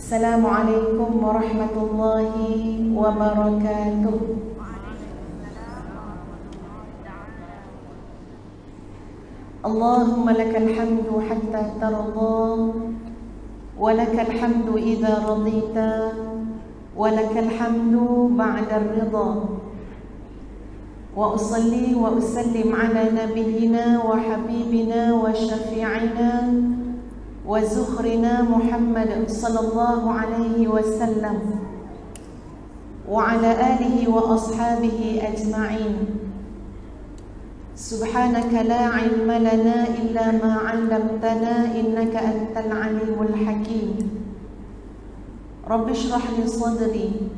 Assalamualaikum warahmatullahi wabarakatuh. Allahumma lakal hamdu hatta tarda, wa lakal hamdu idza radita, wa lakal hamdu ba'da ridha. Wa usalli wa usallim ala nabiyyina wa habibina wa syafi'ina wa zukhrina Muhammad sallallahu alaihi wasallam wa ala alihi wa ashabihi ajma'in. Subhanaka la ilma lana illa ma 'allamtana innaka antal alimul hakim. Rabbi shrah li sadri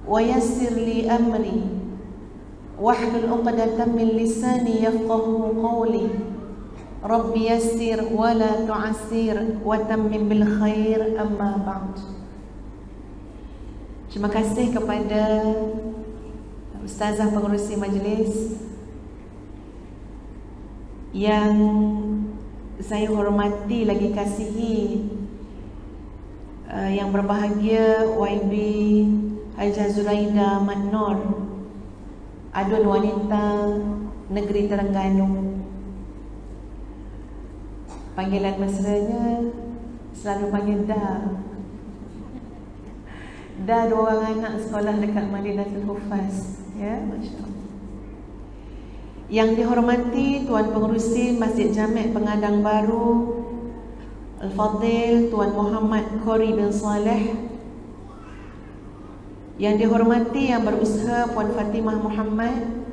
wa yassir li amri wahlul 'uqdatam min lisani yafqahu qawli. Rabbi yassir wa la tu'assir wa tammim bil khair, amma ba'd. Terima kasih kepada Ustazah pengerusi majlis yang saya hormati lagi kasihi, yang berbahagia YB Hajah Zuraida Mat Nor, Adun Wanita Negeri Terengganu. Panggilan mesranya selalu panggil Da. Da, 2 orang anak sekolah dekat Madinatul Hufaz, ya, Masya Allah. Yang dihormati Tuan Pengerusi Masjid Jamek Pengadang Baru Al-Fadil Tuan Muhammad Qori bin Saleh. Yang dihormati Yang Berusaha Puan Fatimah Muhammad,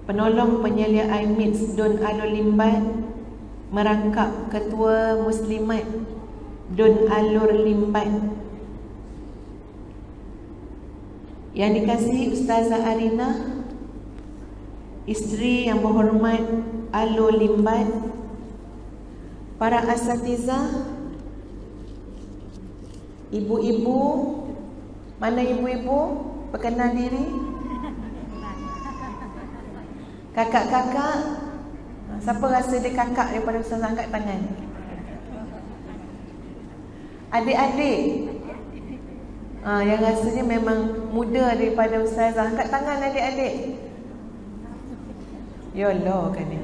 Penolong Penyelia IMITS Dun Alor Limbat, Merangkap Ketua Muslimat Dun Alor Limbat. Yang dikasihi Ustazah Arina, isteri yang berhormat Alor Limbat, para asatizah, ibu-ibu, mana ibu-ibu? Perkenal diri. Kakak-kakak, siapa rasa dia kakak daripada Ustazah, angkat tangan. Adik-adik, yang rasanya memang muda daripada Ustazah, angkat tangan adik-adik. Ya Allah, kan ni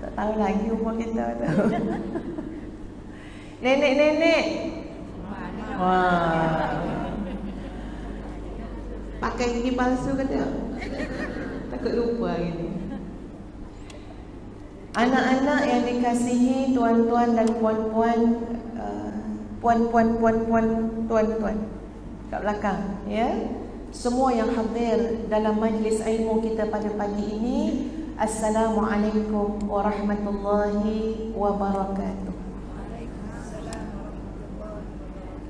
tak tahu lagi umur kita tu. Nenek-nenek, wah, pakai gigi palsu kata, takut lupa gini. Anak-anak yang dikasihi tuan-tuan dan puan-puan, puan-puan, tuan-tuan kat belakang, ya, semua yang hadir dalam majlis ilmu kita pada pagi ini, Assalamualaikum warahmatullahi wabarakatuh.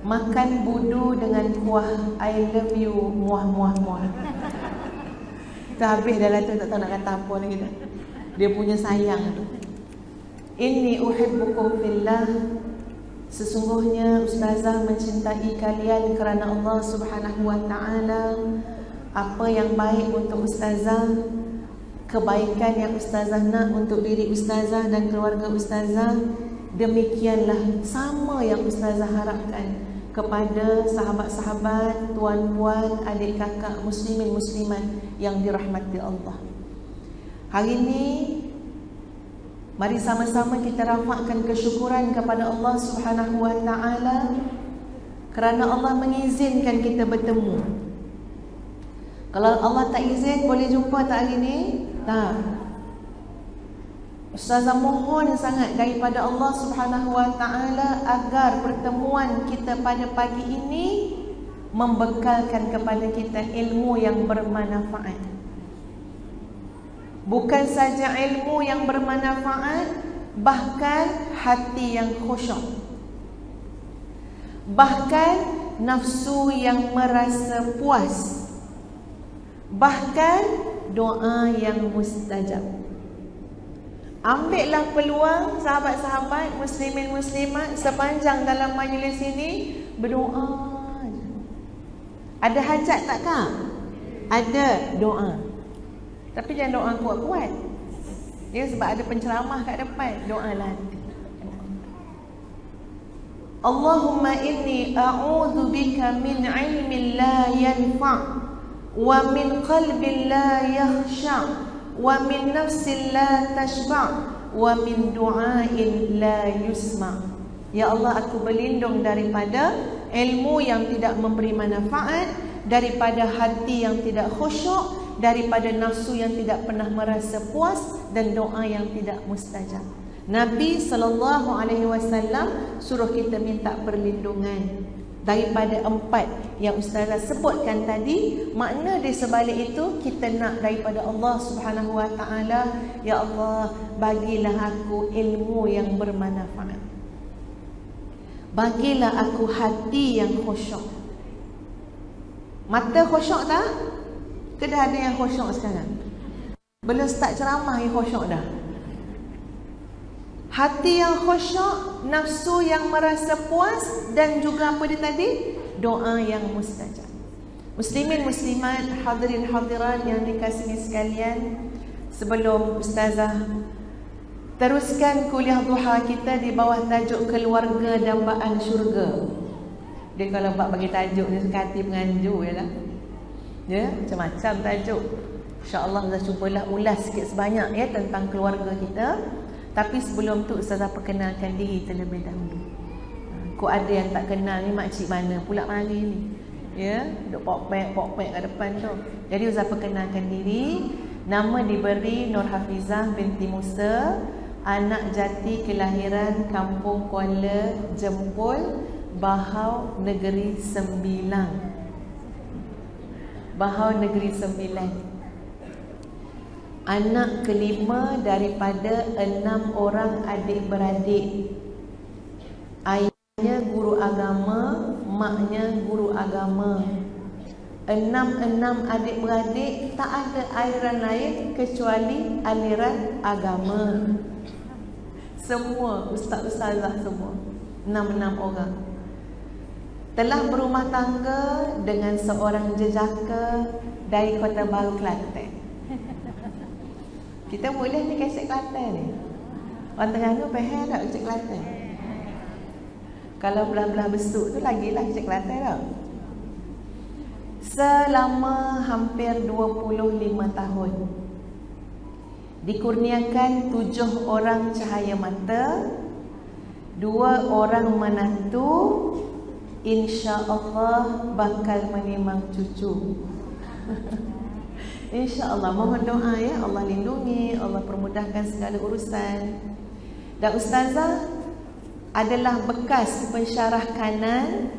Makan budu dengan kuah I love you, muah muah muah. Kita habis dah lah tu, tak tahu nak kata apa lagi dah. Dia punya sayang tu. Inni uhibbukum fillah. Sesungguhnya Ustazah mencintai kalian kerana Allah Subhanahu wa ta'ala. Apa yang baik untuk Ustazah, kebaikan yang Ustazah nak untuk diri Ustazah dan keluarga Ustazah, demikianlah sama yang Ustazah harapkan kepada sahabat-sahabat, tuan-puan, adik kakak muslimin muslimat yang dirahmati Allah. Hari ini mari sama-sama kita rafakkan kesyukuran kepada Allah Subhanahu wa ta'ala kerana Allah mengizinkan kita bertemu. Kalau Allah tak izin, boleh jumpa tak hari ni? Tak. Ustazah mohon sangat daripada Allah Subhanahu wa ta'ala agar pertemuan kita pada pagi ini membekalkan kepada kita ilmu yang bermanfaat. Bukan saja ilmu yang bermanfaat, bahkan hati yang khusyuk, bahkan nafsu yang merasa puas, bahkan doa yang mustajab. Ambillah peluang sahabat-sahabat muslimin muslimat sepanjang dalam majlis ini berdoa. Ada hajat tak kak? Ada, doa. Tapi jangan doa kuat-kuat. Ya, sebab ada penceramah kat depan. Doalah. Allahumma inni a'udzu bika min ilmin la yanfa' wa min qalbin la yakhsha' wa min nafsin la tashba' wa min du'ain la yusma'. Ya Allah, aku berlindung daripada ilmu yang tidak memberi manfaat, daripada hati yang tidak khusyuk, daripada nafsu yang tidak pernah merasa puas, dan doa yang tidak mustajab. Nabi SAW suruh kita minta perlindungan daripada 4 yang Ustazah sebutkan tadi. Makna di sebalik itu, kita nak daripada Allah Subhanahu Wa Taala, ya Allah, bagilah aku ilmu yang bermanfaat, bagilah aku hati yang khusyuk. Mata khusyuk tak? Ke dah ada yang khusyuk sekarang? Belum start ceramah yang khusyuk dah. Hati yang khusyuk, nafsu yang merasa puas, dan juga apa dia tadi? Doa yang mustajab. Muslimin muslimat, hadirin hadirat yang dikasihi sekalian, sebelum Ustazah teruskan kuliah duha kita di bawah tajuk keluarga dambaan syurga. Dia kalau buat bagi tajuk ni suka hati penganjur je lah. Ya, macam-macam tajuk. InsyaAllah Ustazah cubalah ulas sikit sebanyak ya tentang keluarga kita. Tapi sebelum tu Ustazah perkenalkan diri terlebih dahulu. Kok ada yang tak kenal ni, makcik mana pula mari ni? Ya, duk pok-pek kat depan tu. Jadi Ustazah perkenalkan diri. Nama diberi Nur Hafizah binti Musa, anak jati kelahiran Kampung Kuala Jempol, Bahau Negeri Sembilan. Bahau Negeri Sembilan. Anak kelima daripada 6 orang adik-beradik. Ayahnya guru agama, maknya guru agama. 6 adik-beradik, tak ada aliran lain kecuali aliran agama. Semua ustaz-ustazah semua, 6 orang. Telah berumah tangga dengan seorang jejaka dari Kota Baru, Kelantan. Kita boleh ni Cek Kelantan ni. Orang Terengganu faham tak Cek Kelantan? Kalau belah-belah besuk tu lagilah Cek Kelantan tau. Selama hampir 25 tahun dikurniakan 7 orang cahaya mata, 2 orang menantu, insya-Allah bakal menimang cucu. InsyaAllah, mohon doa ya, Allah lindungi, Allah permudahkan segala urusan. Dan Ustazah adalah bekas pensyarah kanan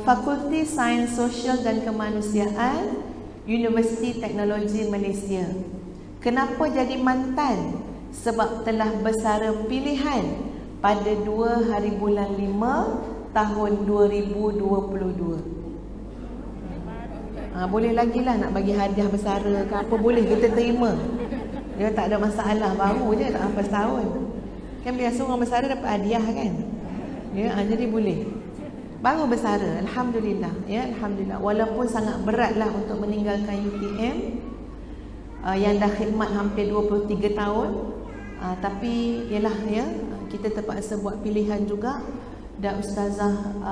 Fakulti Sains Sosial dan Kemanusiaan Universiti Teknologi Malaysia. Kenapa jadi mantan? Sebab telah bersara pilihan pada 2 hari bulan 5 tahun 2022. Boleh lagi lah nak bagi hadiah bersara ke apa, boleh kita terima. Dia tak ada masalah, baru je tak sampai setahun. Kan biasa orang bersara dapat hadiah kan. Ya, jadi boleh. Baru bersara, alhamdulillah ya, alhamdulillah. Walaupun sangat beratlah untuk meninggalkan UTM yang dah khidmat hampir 23 tahun. Tapi yalah ya, kita terpaksa buat pilihan juga. Dan Ustazah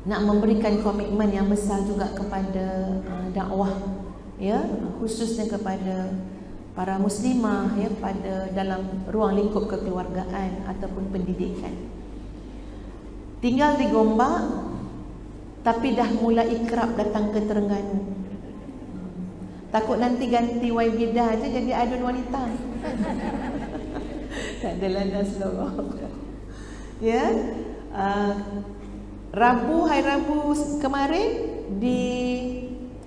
nak memberikan komitmen yang besar juga kepada dakwah ya, khususnya kepada para muslimah ya, pada dalam ruang lingkup kekeluargaan ataupun pendidikan. Tinggal di Gombak, tapi dah mula ikrab datang ke Terengganu. Takut nanti ganti Waibidah aja jadi adun wanita. Tak adalah dah seluruh. Ya, hari Rabu kemarin di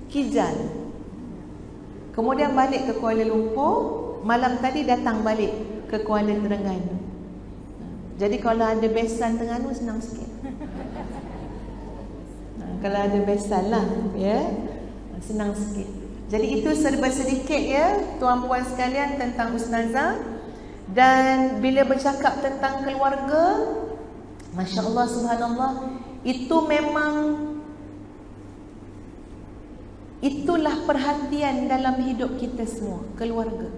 Kijal. Kemudian balik ke Kuala Lumpur. Malam tadi datang balik ke Kuala Terengganu. Jadi kalau ada besan Terengganu senang sikit. Kalau ada besan lah ya, senang sikit. Jadi itu serba sedikit ya tuan-puan sekalian tentang Ustazah. Dan bila bercakap tentang keluarga, Masya Allah, subhanallah, itu memang itulah perhatian dalam hidup kita semua, keluarga.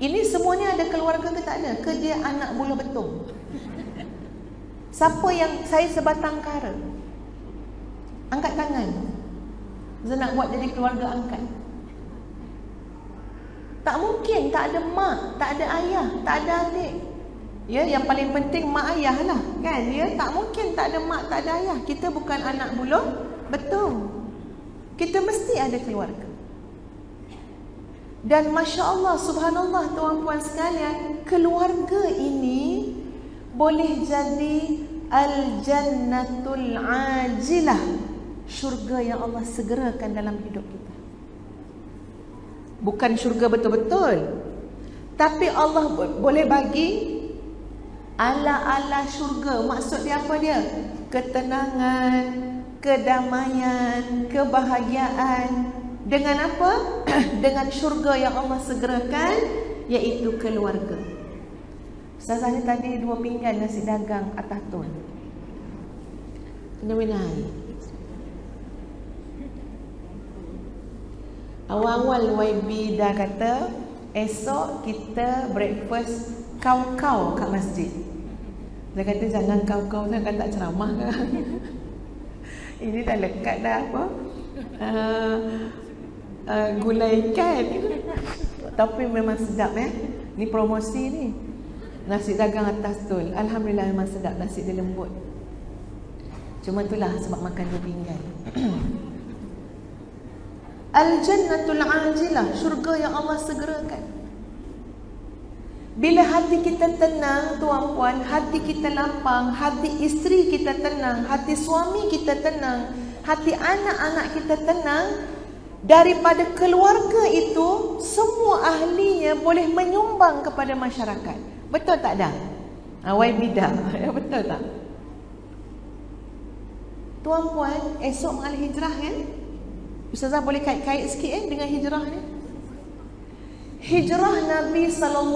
Ini semuanya ada keluarga ke tak ada? Ke dia anak buluh betung? Siapa yang saya sebatang kara? Angkat tangan. Saya nak buat jadi keluarga angkat. Tak mungkin, tak ada mak, tak ada ayah, tak ada adik. Ya, yang paling penting mak ayah lah, kan? Ya, tak mungkin tak ada mak, tak ada ayah. Kita bukan anak buluh betung. Kita mesti ada keluarga. Dan Masya Allah, Subhanallah, tuan-puan sekalian, keluarga ini boleh jadi al-jannatul ajilah, syurga yang Allah segerakan dalam hidup kita. Bukan syurga betul-betul, tapi Allah boleh bagi ala-ala syurga. Maksud dia apa dia? Ketenangan, kedamaian, kebahagiaan. Dengan apa? Dengan syurga yang Allah segerakan, iaitu keluarga. Ustazah ni tadi 2 pinggan nasi dagang atas tun. Kena minum air. Awal-awal YB dah kata, esok kita breakfast kau-kau kat masjid. Dia kata jangan kau-kau, kan tak ceramah kan. Ini dah lekat dah apa? Gulai ikan. Tapi memang sedap ni promosi ni. Nasi dagang atas tol. Alhamdulillah memang sedap, nasi dia lembut. Cuma itulah sebab makan 2 pinggan. Al-jannatul ajilah, syurga yang Allah segerakan. Bila hati kita tenang, tuan-puan, hati kita lapang, hati isteri kita tenang, hati suami kita tenang, hati anak-anak kita tenang, daripada keluarga itu, semua ahlinya boleh menyumbang kepada masyarakat. Betul tak dah? YB dah. Betul tak? Tuan-puan, esok mengalir hijrah kan? Ustazah boleh kait-kait sikit dengan hijrah ni. Hijrah Nabi SAW,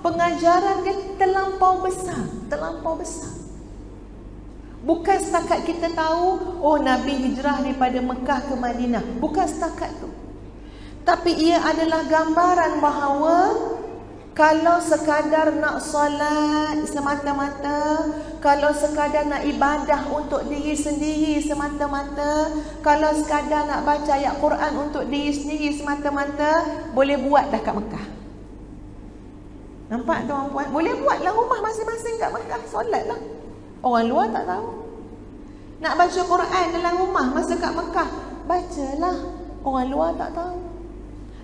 pengajaran dia terlampau besar, terlampau besar. Bukan setakat kita tahu, oh Nabi hijrah daripada Mekah ke Madinah. Bukan setakat tu. Tapi ia adalah gambaran bahawa kalau sekadar nak solat semata-mata, kalau sekadar nak ibadah untuk diri sendiri semata-mata, kalau sekadar nak baca ayat Quran untuk diri sendiri semata-mata, boleh buat dah kat Mekah. Nampak tuan-puan? Boleh buatlah rumah masing-masing kat Mekah, solatlah. Orang luar tak tahu. Nak baca Quran dalam rumah masa kat Mekah, bacalah. Orang luar tak tahu.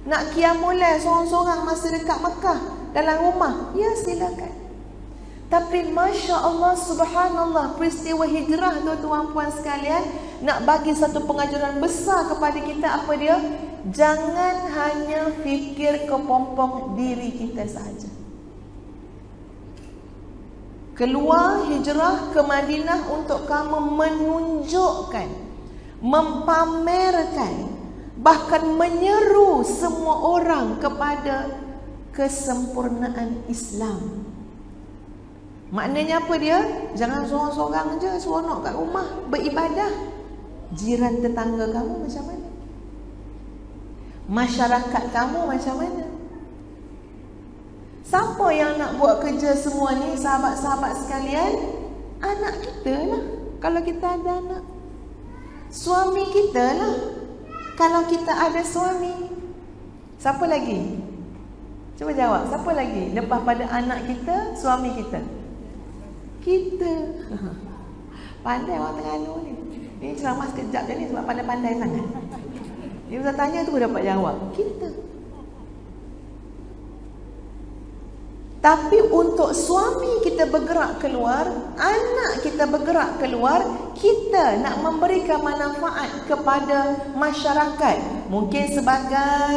Nak qiyamul lail seorang-seorang masa dekat Mekah dalam rumah, ya silakan. Tapi Masya Allah, Subhanallah, peristiwa hijrah tu tuan-puan sekalian nak bagi satu pengajaran besar kepada kita. Apa dia? Jangan hanya fikir kepompong diri kita sahaja. Keluar hijrah ke Madinah untuk kamu menunjukkan, mempamerkan, bahkan menyeru semua orang kepada kesempurnaan Islam. Maknanya apa dia? Jangan seorang-seorang je seronok kat rumah beribadah. Jiran tetangga kamu macam mana? Masyarakat kamu macam mana? Siapa yang nak buat kerja semua ni, sahabat-sahabat sekalian? Anak kita lah, kalau kita ada anak. Suami kita lah, kalau kita ada suami. Siapa lagi? Cuba jawab, siapa lagi? Lepas pada anak kita, suami kita. Kita. Pandai orang Terengganu ni. Ini ceramah sekejap je ni sebab pandai-pandai sangat. Dia usah tanya tu dapat jawab. Kita. Tapi untuk suami kita bergerak keluar, anak kita bergerak keluar, kita nak memberikan manfaat kepada masyarakat. Mungkin sebagai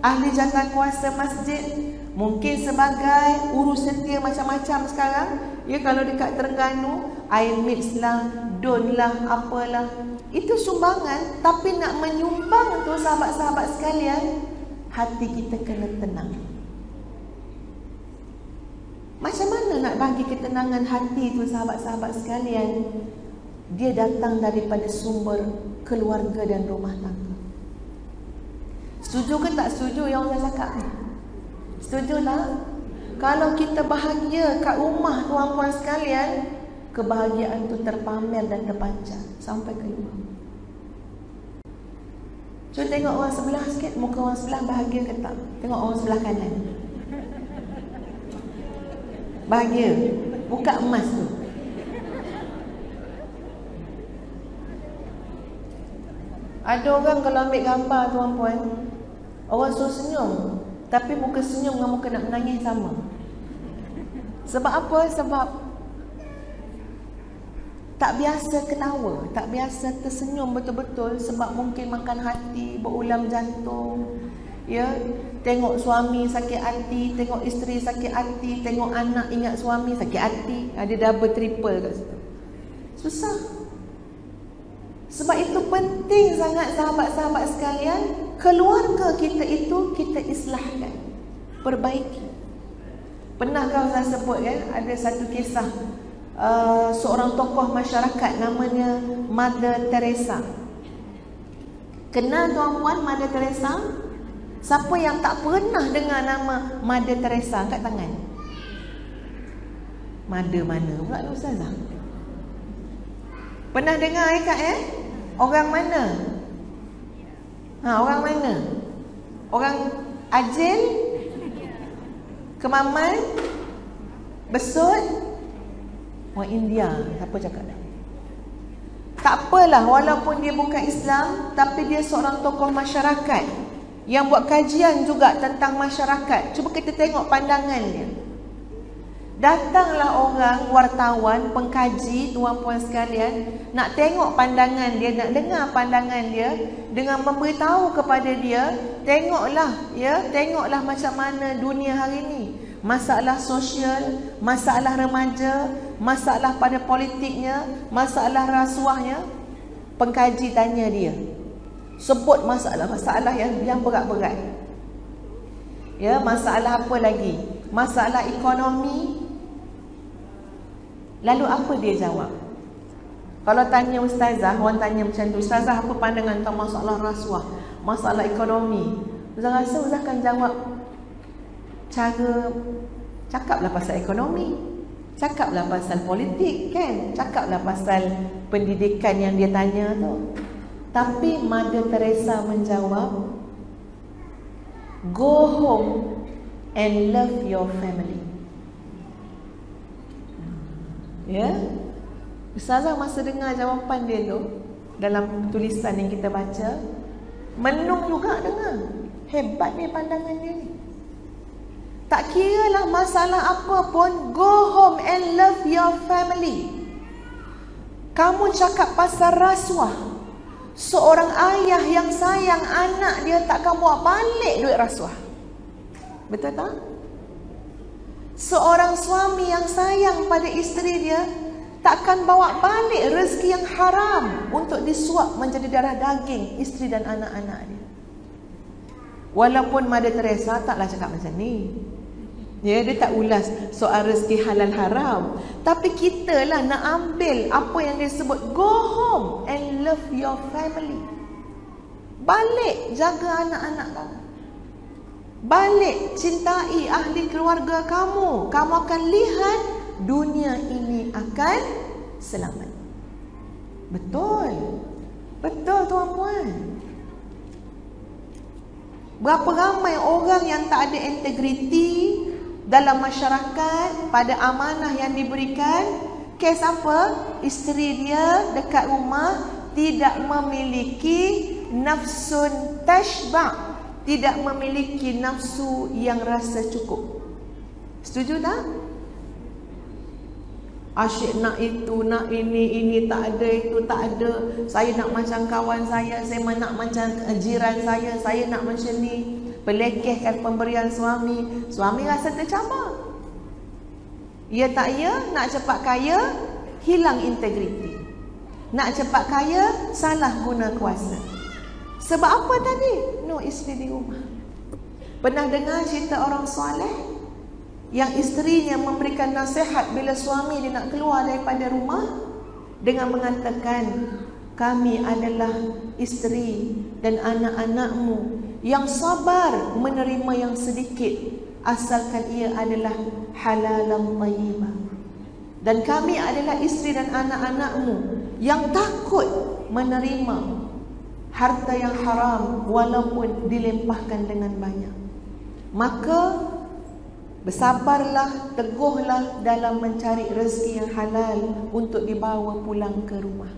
ahli jawatankuasa masjid, mungkin sebagai urus setia macam-macam sekarang. Ya, kalau dekat Terengganu, air mix lah, don lah, apalah. Itu sumbangan, tapi nak menyumbang tu sahabat-sahabat sekalian, hati kita kena tenang. Macam mana nak bagi ketenangan hati tu sahabat-sahabat sekalian? Dia datang daripada sumber keluarga dan rumah tangga. Setuju ke tak setuju yang saya cakap ni? Setuju tak? Kalau kita bahagia kat rumah tuan-puan sekalian, kebahagiaan tu terpamer dan terpancar sampai ke luar. Cuba tengok orang sebelah sikit, muka orang sebelah bahagia ke tak? Tengok orang sebelah kanan. Bahagia. Buka emas tu. Ada orang kalau ambil gambar tuan-puan, orang suruh senyum, tapi muka senyum dengan muka nak menangis sama. Sebab apa? Sebab tak biasa ketawa, tak biasa tersenyum betul-betul. Sebab mungkin makan hati, berulam jantung, ya, tengok suami sakit hati, tengok isteri sakit hati, tengok anak ingat suami sakit hati. Ada double triple kat situ. Susah. Sebab itu penting sangat sahabat-sahabat sekalian, keluarga kita itu kita islahkan, perbaiki. Pernah kau saya sebut kan, ada satu kisah seorang tokoh masyarakat namanya Mother Teresa. Kenal tuan-puan Mother Teresa? Siapa yang tak pernah dengar nama Mother Teresa? Angkat tangan. Mother mana pula ni ustazah? Pernah dengar Kak Orang mana? Orang mana? Orang Ajil? Kemaman? Besut? Orang India. Siapa cakap dah? Tak apalah, walaupun dia bukan Islam, tapi dia seorang tokoh masyarakat yang buat kajian juga tentang masyarakat. Cuba kita tengok pandangan dia. Datanglah orang wartawan, pengkaji, tuan-puan sekalian, nak tengok pandangan dia, nak dengar pandangan dia, dengan memberitahu kepada dia, tengoklah macam mana dunia hari ini. Masalah sosial, masalah remaja, masalah pada politiknya, masalah rasuahnya. Pengkaji tanya dia, sebut masalah-masalah yang berat-berat. Ya, masalah apa lagi? Masalah ekonomi. Lalu apa dia jawab? Kalau tanya ustazah, orang tanya macam tu, ustazah apa pandangan tentang masalah rasuah, masalah ekonomi? Ustazah rasa ustazah akan jawab cara, cakaplah pasal ekonomi, cakaplah pasal politik kan, cakaplah pasal pendidikan yang dia tanya tu. Tapi Mother Teresa menjawab, go home and love your family. Ya, ustazah masa dengar jawapan dia tu dalam tulisan yang kita baca, menung juga dengar. Hebat ni pandangan dia ni. Tak kiralah masalah apa pun, go home and love your family. Kamu cakap pasal rasuah, seorang ayah yang sayang anak dia takkan bawa balik duit rasuah. Betul tak? Seorang suami yang sayang pada isteri dia takkan bawa balik rezeki yang haram untuk disuap menjadi darah daging isteri dan anak-anak dia. Walaupun Mother Teresa taklah cakap macam ni. Ya, dia tak ulas soal rezeki halal haram. Tapi kita lah nak ambil apa yang dia sebut, go home and love your family. Balik jaga anak-anak kamu. Balik cintai ahli keluarga kamu. Kamu akan lihat dunia ini akan selamat. Betul. Betul tuan-puan. Berapa ramai orang yang tak ada integriti dalam masyarakat pada amanah yang diberikan. Kes apa? Isteri dia dekat rumah tidak memiliki nafsun tashba', tidak memiliki nafsu yang rasa cukup. Setuju tak? Asyik nak itu, nak ini tak ada, itu tak ada. Saya nak macam kawan saya nak macam jiran saya nak macam ni. Pelekehkan pemberian suami. Suami rasa tercabar. Ya tak ya, nak cepat kaya, hilang integriti. Nak cepat kaya, salah guna kuasa. Sebab apa tadi? No isteri di rumah. Pernah dengar cerita orang soleh yang isterinya memberikan nasihat bila suami dia nak keluar daripada rumah dengan mengatakan, kami adalah isteri dan anak-anakmu yang sabar menerima yang sedikit asalkan ia adalah halalan thayyibah. Dan kami adalah isteri dan anak-anakmu yang takut menerima harta yang haram walaupun dilimpahkan dengan banyak. Maka bersabarlah, teguhlah dalam mencari rezeki yang halal untuk dibawa pulang ke rumah.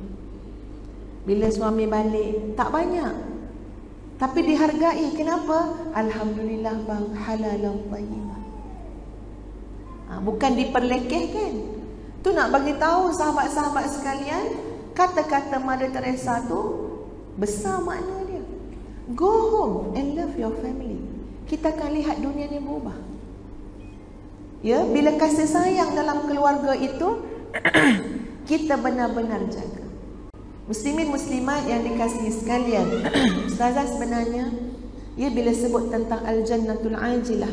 Bila suami balik, tak banyak, tapi dihargai. Kenapa? Alhamdulillah bang, halalan thayyibah. Bukan diperlekehkan. Tu nak bagi tahu sahabat-sahabat sekalian, kata-kata Mother Teresa tu besar makna dia. Go home and love your family. Kita akan lihat dunia ni berubah. Ya, bila kasih sayang dalam keluarga itu kita benar-benar jaga. Muslimin muslimat yang dikasihi sekalian, Ustazah sebenarnya bila sebut tentang al-jannatul ajilah,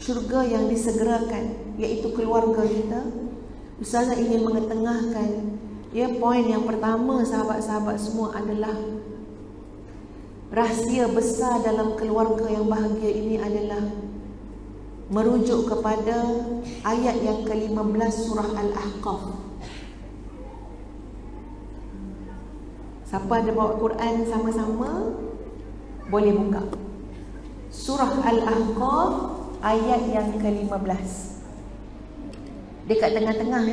syurga yang disegerakan, iaitu keluarga kita, Ustazah ingin mengetengahkan poin yang pertama sahabat-sahabat semua adalah rahsia besar dalam keluarga yang bahagia ini adalah merujuk kepada ayat yang ke-15 surah Al-Ahqaf. Siapa ada bawa Quran sama-sama boleh buka surah Al-Ahqaf ayat yang ke-15. Dekat tengah-tengah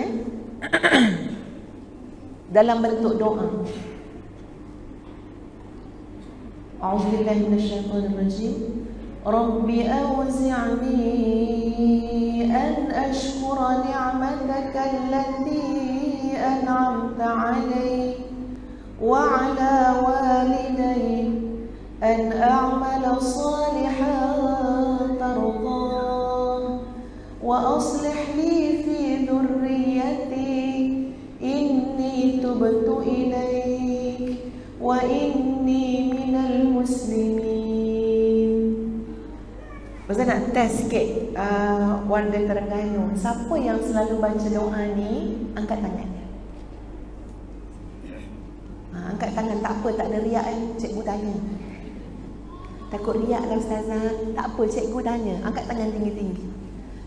dalam bentuk doa. A'udzubillahi minasyaitonirrajim. Rabbi awzi'ni an ashkura ni'mataka allati an'amta 'alayya wa 'ala walidayya an a'mala salihan tardah wa aslih li fi dhurriyyati inni tubtu ilaik wa inni minal muslimin. Ustaz nak test sikit warga Terengganu. Siapa yang selalu baca doa ni, angkat tangannya. Angkat tangan, tak apa, tak ada riak cikgu tanya. Takut riak lah Ustazah. Tak apa, cikgu tanya. Angkat tangan tinggi-tinggi.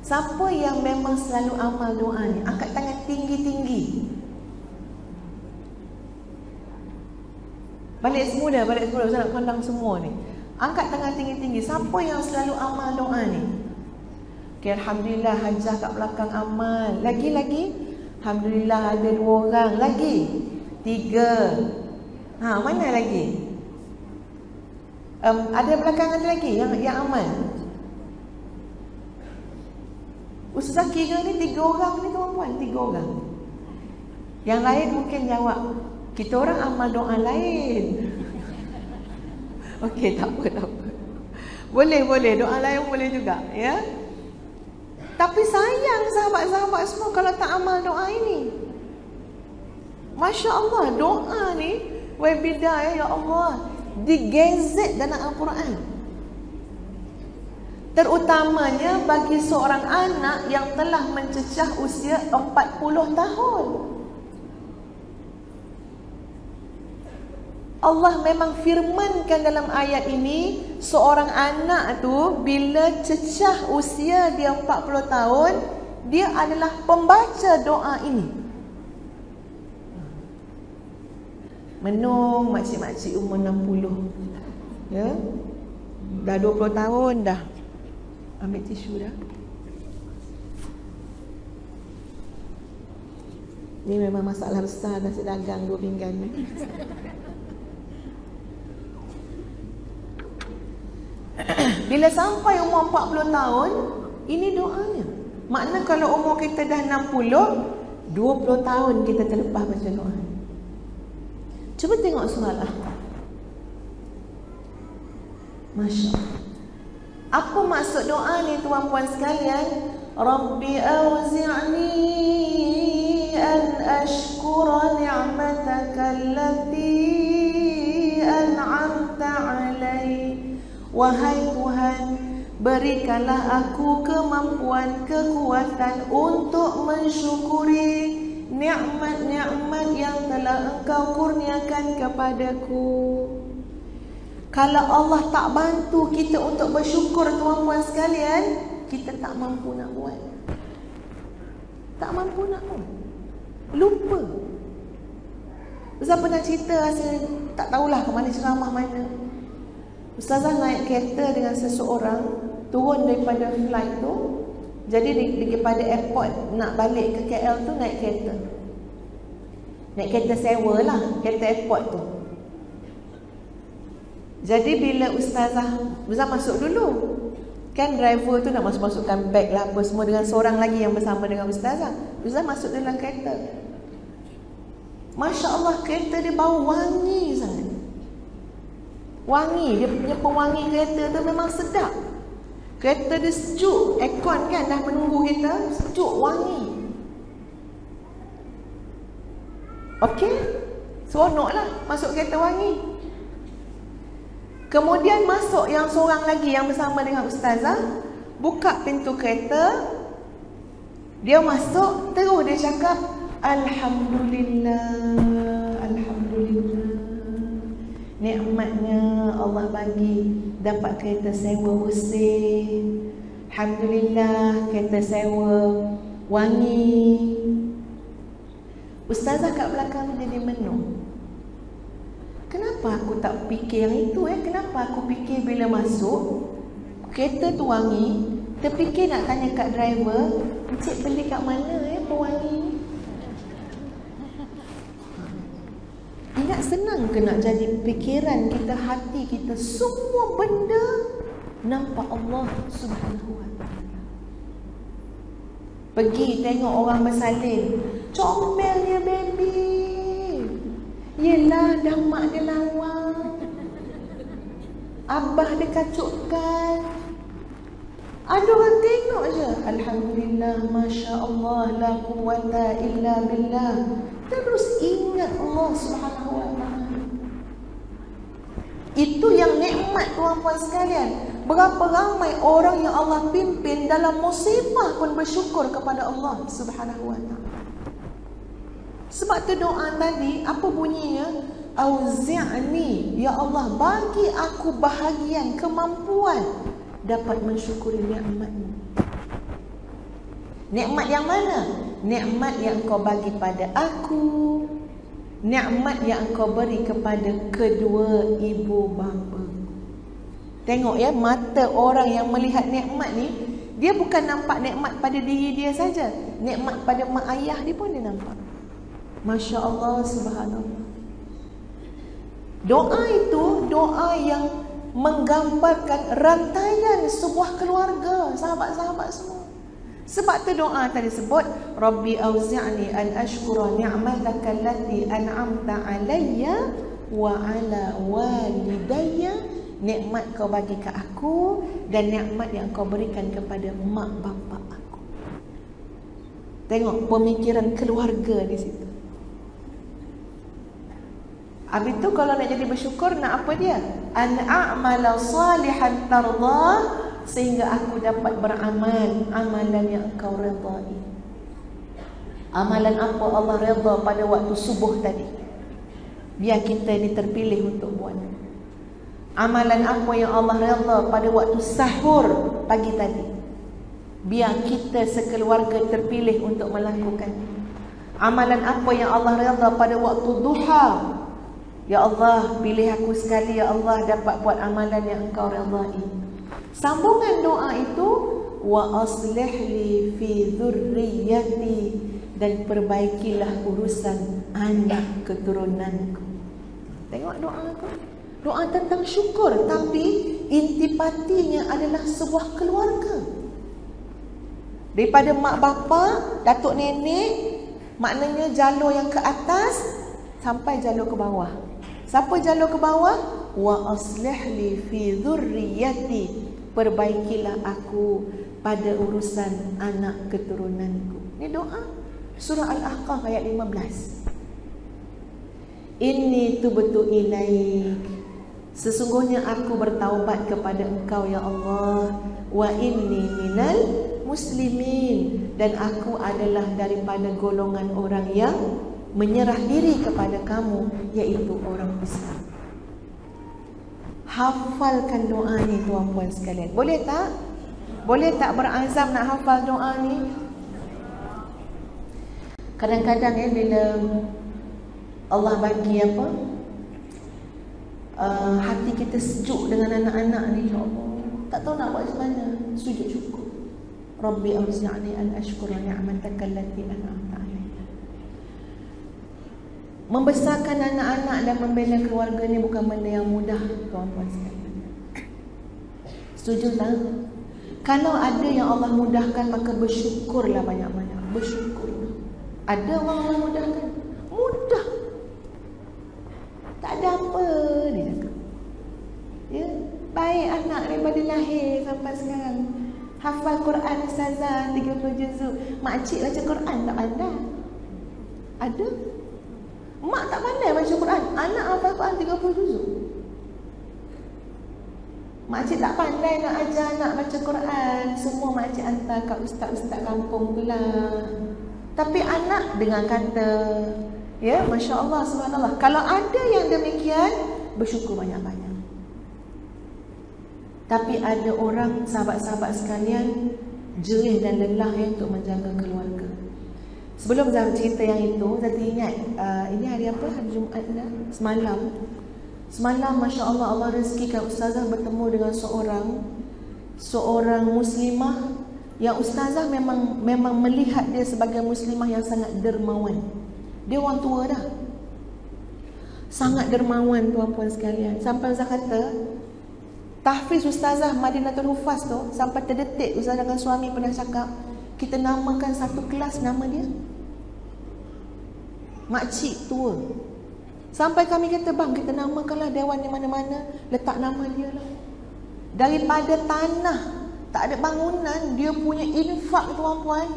Siapa yang memang selalu amal doa ni, angkat tangan tinggi-tinggi. Balik semula Ustaz nak pandang semua ni. Angkat tangan tinggi-tinggi. Siapa yang selalu amal doa ni? Okay, Alhamdulillah Hajah kat belakang amal. Lagi-lagi Alhamdulillah ada 2 orang. Lagi 3. Mana lagi? Ada belakang ada lagi yang amal. Ustazah kira ni 3 orang ni tuan-puan, 3 orang. Yang lain mungkin jawab, kita orang amal doa lain. Okey, tak apa. Boleh doa lain boleh juga, ya. Tapi sayang sahabat-sahabat semua kalau tak amal doa ini. Masya Allah, doa ni wabida ya Allah digezet dalam Al-Quran. Terutamanya bagi seorang anak yang telah mencecah usia 40 tahun. Allah memang firmankan dalam ayat ini, seorang anak tu bila cecah usia dia 40 tahun, dia adalah pembaca doa ini. Menung makcik-makcik umur 60, ya, dah 20 tahun dah. Ambil tisu dah. Ni memang masalah besar nasi dagang 2 pinggan ni. Bila sampai umur 40 tahun, ini doanya. Makna kalau umur kita dah 60, 20 tahun kita terlepas baca doa. Cuba tengok surah Al-Ahqaf. Masya Allah. Apa maksud doa ni tuan-puan sekalian? Rabbi awzi'ni an ashkura ni'mataka allati an'amta 'alayya. Wahai Tuhan, berikanlah aku kemampuan, kekuatan untuk mensyukuri nikmat-nikmat yang telah Engkau kurniakan kepadaku. Kalau Allah tak bantu kita untuk bersyukur, tuan-puan sekalian, kita tak mampu nak buat. Tak mampu nak buat. Lupa. Ustaz pernah cerita, rasa tak tahulah ke mana ceramah mana. Ustazah naik kereta dengan seseorang, turun daripada flight tu. Jadi daripada airport nak balik ke KL tu naik kereta. Naik kereta sewa lah, kereta airport tu. Jadi bila Ustazah masuk dulu, kan driver tu nak masukkan beg lah apa semua dengan seorang lagi yang bersama dengan Ustazah. Ustazah masuk dalam kereta. Masya Allah, kereta dia bau wangi sangat. Wangi, dia punya pewangi kereta tu memang sedap. Kereta dia sejuk, aircon kan dah menunggu kita, sejuk, wangi. Okey, seronok lah masuk kereta wangi. Kemudian masuk yang seorang lagi yang bersama dengan Ustazah, buka pintu kereta, dia masuk, terus dia cakap, Alhamdulillah, Alhamdulillah, nikmatnya Allah bagi dapat kereta sewa bersih. Alhamdulillah, kereta sewa wangi. Ustazah kat belakang tu jadi menung. Kenapa aku tak fikir yang itu Kenapa aku fikir bila masuk kereta tu wangi, terfikir nak tanya kat driver, Encik beli kat mana pewangi ni? Ingat senang ke nak jadi fikiran kita, hati kita, semua benda nampak Allah Subhanahu Wa Taala. Pergi tengok orang bersalin, comelnya baby. Yelah, dah mak dia lawa, abah dia kacukkan. Ada orang tengok je, Alhamdulillah, Masya Allah, la quwwata illa billah. Terus ingat Allah Subhanahu Wa Taala. Itu yang nikmat, tuan-puan sekalian. Berapa ramai orang yang Allah pimpin dalam musibah pun bersyukur kepada Allah Subhanahu Wa Taala. Sebab tu doa tadi, apa bunyinya? Auzi'ni, ya Allah, bagi aku bahagian, kemampuan dapat mensyukuri nikmat-Mu. Nikmat yang mana? Nikmat yang Engkau bagi pada aku, nikmat yang Engkau beri kepada kedua ibu bapa. Tengok ya, mata orang yang melihat nikmat ni, dia bukan nampak nikmat pada diri dia saja, nikmat pada mak ayah dia pun dia nampak. Masya Allah, subhanallah. Doa itu doa yang menggambarkan rantaian sebuah keluarga, sahabat-sahabat semua. Sebab tu doa tadi sebut, Rabbi auzi'ni an ashkura ni'mataka allati an'amta alayya wa ala walidayya. Nikmat kau bagi ke aku dan nikmat yang kau berikan kepada mak bapak aku. Tengok pemikiran keluarga di situ. Habis tu kalau nak jadi bersyukur, nak apa dia? An a'mala salihan tardah, sehingga aku dapat beramal amalan yang engkau redai. Amalan apa Allah redha pada waktu subuh tadi? Biar kita ni terpilih untuk buat. Amalan apa yang Allah redha pada waktu sahur pagi tadi? Biar kita sekeluarga terpilih untuk melakukan. Amalan apa yang Allah redha pada waktu duha? Ya Allah, pilih aku sekali, ya Allah, dapat buat amalan yang engkau redai. Sambungan doa itu, wa aslih li fi dzurriyyati, dan perbaikilah urusan anak keturunanku. Tengok doa aku. Doa tentang syukur, tapi intipatinya adalah sebuah keluarga. Daripada mak bapak, datuk nenek, maknanya jalur yang ke atas sampai jalur ke bawah. Siapa jalur ke bawah? Wa aslih li fi dzurriyyati, perbaikilah aku pada urusan anak keturunanku. Ini doa surah Al-Ahqaf ayat 15. Inni tubtu ilaik, sesungguhnya aku bertaubat kepada engkau ya Allah. Wa inni minal muslimin, dan aku adalah daripada golongan orang yang menyerah diri kepada kamu, yaitu orang Islam. hafalkan doa ni tuan-puan sekalian. Boleh tak? Boleh tak berazam nak hafal doa ni? Kadang-kadang bila Allah bagi hati kita sejuk dengan anak-anak ni, ya Allah, tak tahu nak buat macam mana, sujud syukur. Rabbi auzi'ni an ashkura ni'mataka allati an'amta 'alayya. Membesarkan anak-anak dan membela keluarga ni bukan benda yang mudah, tuan-puan sekalian. Setuju tak? Kalau ada yang Allah mudahkan, maka bersyukurlah banyak-banyak. Bersyukur. Ada orang Allah mudahkan, mudah, tak ada apa dia cakap. Ya, baik anak daripada lahir sampai sekarang hafal Quran ustazah 30 juzuk. Makcik baca Quran tak pandai. Ada. Mak tak pandai baca Quran, anak hafal Quran 30 juzuk. Makcik tak pandai nak ajar anak baca Quran, semua makcik hantar kat ustaz-ustaz kampung pula. Tapi anak dengar kata, ya, Masya Allah, subhanallah. Kalau ada yang demikian, bersyukur banyak-banyak. Tapi ada orang, sahabat-sahabat sekalian, jerih dan lelah untuk menjaga keluarga. Sebelum Zahra cerita yang itu, saya teringat, ini hari apa? Hari Jumaat dah? Semalam, Masya Allah, Allah rezekikan ustazah bertemu dengan seorang muslimah yang ustazah memang melihat dia sebagai muslimah yang sangat dermawan. Dia orang tua dah, sangat dermawan tuan-puan sekalian. Sampai ustazah kata, tahfiz ustazah Madinatul Hufaz tu, sampai terdetik ustazah dengan suami pernah cakap, kita namakan satu kelas nama dia makcik tua. Sampai kami kata, bang, kita namakanlah dewan di mana-mana, letak nama dia lah. Daripada tanah tak ada bangunan, dia punya infak tuan-puan.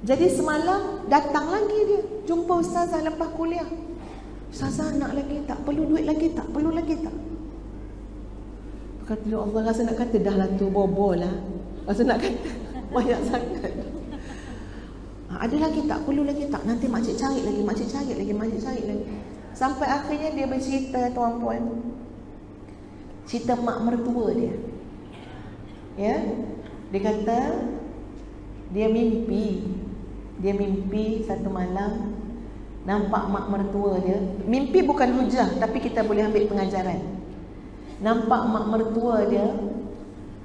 Jadi semalam datang lagi dia, jumpa ustazah lepas kuliah. Ustazah nak lagi tak? Perlu duit lagi tak? Perlu lagi tak? Kata, ya Allah, rasa nak kata dah lah tu, bobo lah. Rasa nak kata banyak sangat. Ada lagi tak? Perlu lagi tak? Nanti makcik cari lagi, makcik cari lagi, makcik cari lagi. Sampai akhirnya dia bercerita tuan-puan, cerita mak mertua dia. Ya, dia kata dia mimpi satu malam nampak mak mertua dia. Mimpi bukan hujah, tapi kita boleh ambil pengajaran. Nampak mak mertua dia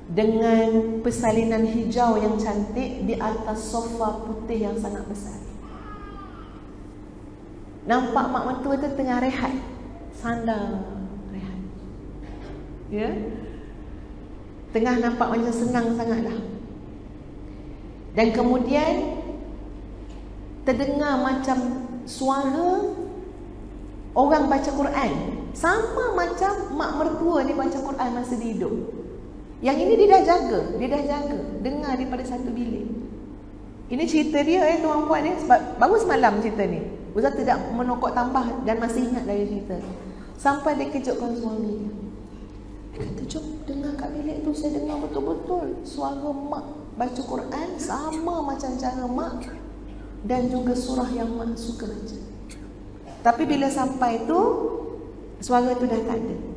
dengan persalinan hijau yang cantik di atas sofa putih yang sangat besar. Nampak mak mertua tu tengah rehat, sandar rehat. Ya, tengah nampak macam senang sangatlah. Dan kemudian terdengar macam suara orang baca Quran, sama macam mak mertua ni baca Quran masa dia hidup. Yang ini dia dah jaga dengar daripada satu bilik. Ini cerita dia tuan-puan ni, sebab baru semalam cerita ni. Ustaz tidak menokok tambah dan masih ingat dari cerita. Sampai dia kejutkan suami dia. Dia kata, jom dengar kat bilik tu, saya dengar betul-betul suara mak baca Quran sama macam cara mak dan juga surah yang mak suka baca. Tapi bila sampai tu, suara tu dah tak ada.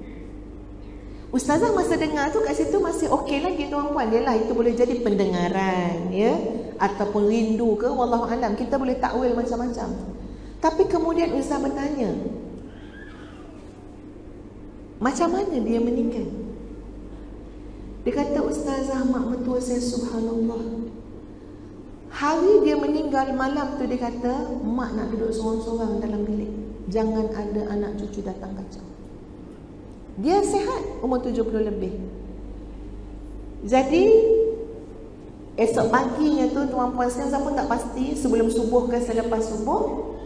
Ustazah masa dengar tu kat situ masih okey lagi tuan-puan. Dia lah, itu boleh jadi pendengaran, ya, ataupun rindu ke, wallahu alam. Kita boleh takwil macam-macam. Tapi kemudian ustaz bertanya, macam mana dia meninggal? Dia kata, ustazah, mak mertua saya, subhanallah, hari dia meninggal malam tu dia kata, mak nak duduk seorang-seorang dalam bilik, jangan ada anak cucu datang kacau. Dia sihat, umur 70 lebih. Jadi esok paginya tu tuan-puan sekalian, saya pun tak pasti sebelum subuh ke selepas subuh,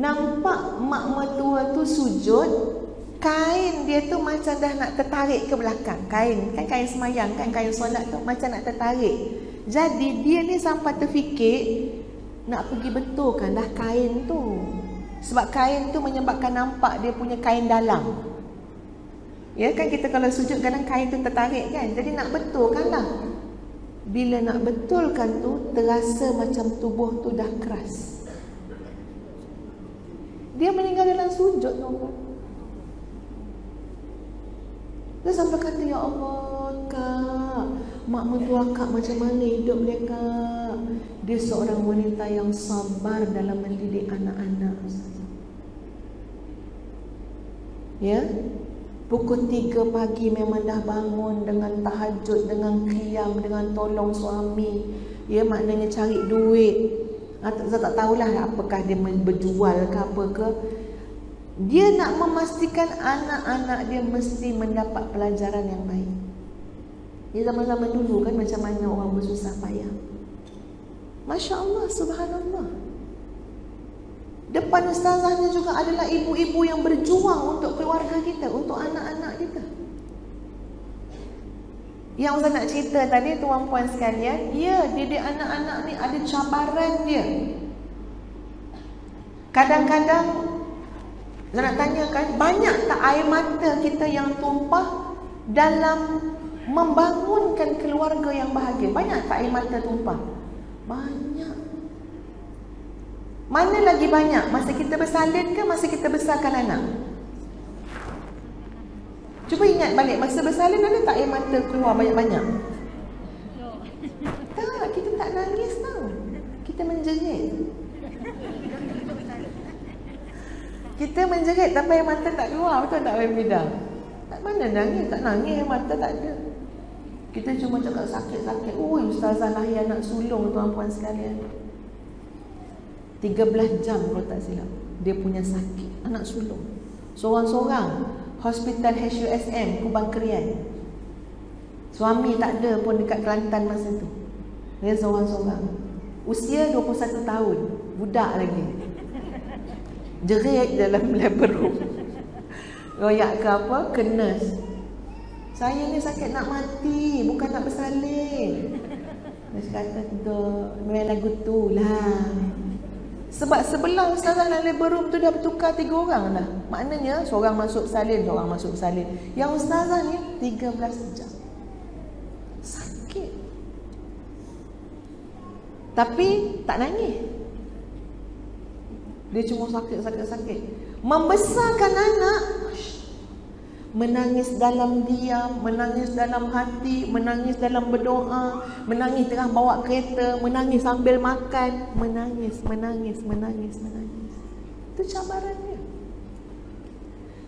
nampak mak mertua tu sujud, kain dia tu macam dah nak tertarik ke belakang. Kain, kan kain semayang kan, kain solat tu macam nak tertarik. Jadi dia ni sampai terfikir nak pergi betulkan dah kain tu. Sebab kain tu menyebabkan nampak dia punya kain dalam. Ya kan, kita kalau sujud kadang kain tu tertarik kan. Jadi nak betulkan lah. Bila nak betulkan tu, terasa macam tubuh tu dah keras. Dia meninggal dalam sujud tu. Dia sampai kata, ya Allah kak, mak mentua kak macam mana hidup dia kak? Dia seorang wanita yang sabar dalam mendidik anak-anak. Ya, pukul 3 pagi memang dah bangun dengan tahajud, dengan qiyam, dengan tolong suami. Ya, maknanya cari duit. Saya tak tahulah apakah dia berjual ke apa ke. Dia nak memastikan anak-anak dia mesti mendapat pelajaran yang baik. Di zaman-zaman dulu kan macam mana orang bersusah payah. Masya Allah, subhanallah. Depan ustazahnya juga adalah ibu-ibu yang berjuang untuk keluarga kita, untuk anak-anak kita. Yang saya nak cerita tadi, tuan-puan sekalian, ya, didik anak-anak ni ada cabaran dia. Kadang-kadang saya nak tanyakan, banyak tak air mata kita yang tumpah dalam membangunkan keluarga yang bahagia? Banyak tak air mata tumpah? Banyak. Mana lagi banyak? Masa kita bersalin ke masa kita besarkan anak? Cuba ingat balik, masa bersalin ada tak air mata keluar banyak-banyak? Tak, kita tak nangis tau. Kita menjerit. Kita menjerit tapi air mata tak keluar. Betul tak Wemida? Tak mana nangis, tak nangis, air mata tak ada. Kita cuma cakap sakit-sakit. Ui, ustazah lahir anak sulung, tuan-puan sekalian. 13 jam kalau tak silap dia punya sakit, anak sulung. Seorang-seorang, Hospital HUSM, Kubang Krian. Suami tak ada pun dekat Kelantan masa tu. Dia seorang-seorang. Usia 21 tahun, budak lagi. Jerit dalam labor room. Royak ke apa, ke nurse. Saya ni sakit nak mati, bukan nak bersalin. Nurse kata, memang lagu tu lah. Sebab sebelah ustazah dalam labor room tu dah bertukar 3 orang dah. Maknanya seorang masuk salin, seorang masuk salin. Yang ustazah ni 13 jam. Sakit. Tapi tak nangis. Dia cuma sakit. Membesarkan anak, menangis dalam diam, menangis dalam hati, menangis dalam berdoa, menangis tengah bawa kereta, menangis sambil makan, menangis. Itu cabarannya.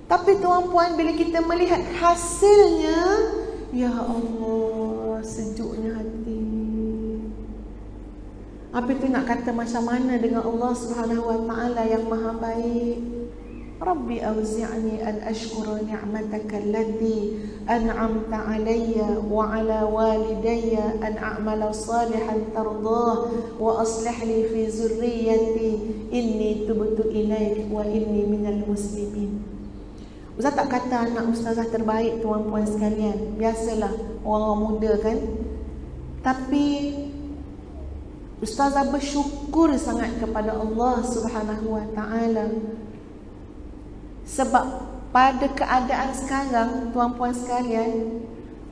Tapi tuan-puan, bila kita melihat hasilnya, ya Allah, sejuknya hati. Apa itu nak kata macam mana dengan Allah Subhanahu wa taala yang Maha baik? Rabbi auzi'ni an ashkura ni'mataka allati an'amta 'alayya wa 'ala walidayya an a'mala salihan tardah wa aslih li fi zurriyyati inni tubtu ilaik wa inni minal muslimin. Ustaz tak kata anak ustazah terbaik, tuan-puan sekalian. Biasalah orang muda kan. Tapi ustazah bersyukur sangat kepada Allah Subhanahu wa taala. Sebab pada keadaan sekarang, tuan-puan sekalian,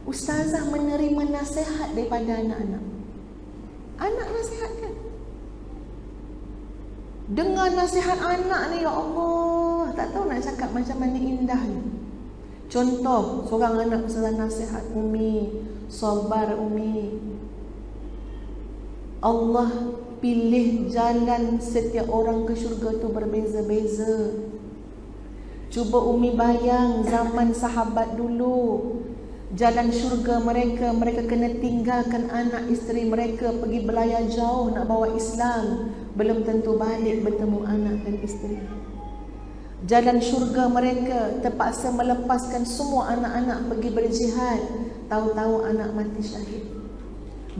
ustazah menerima nasihat daripada anak-anak. Anak nasihatkan. Dengar nasihat anak ni, ya Allah, tak tahu nak cakap macam mana indahnya. Contoh, seorang anak ustazah nasihat, Umi, sabar Umi. Allah pilih jalan setiap orang ke syurga tu berbeza-beza. Cuba Umi bayang zaman sahabat dulu, jalan syurga mereka kena tinggalkan anak isteri mereka pergi belayar jauh nak bawa Islam, belum tentu balik bertemu anak dan isteri. Jalan syurga mereka terpaksa melepaskan semua anak-anak pergi berjihad, tahu-tahu anak mati syahid.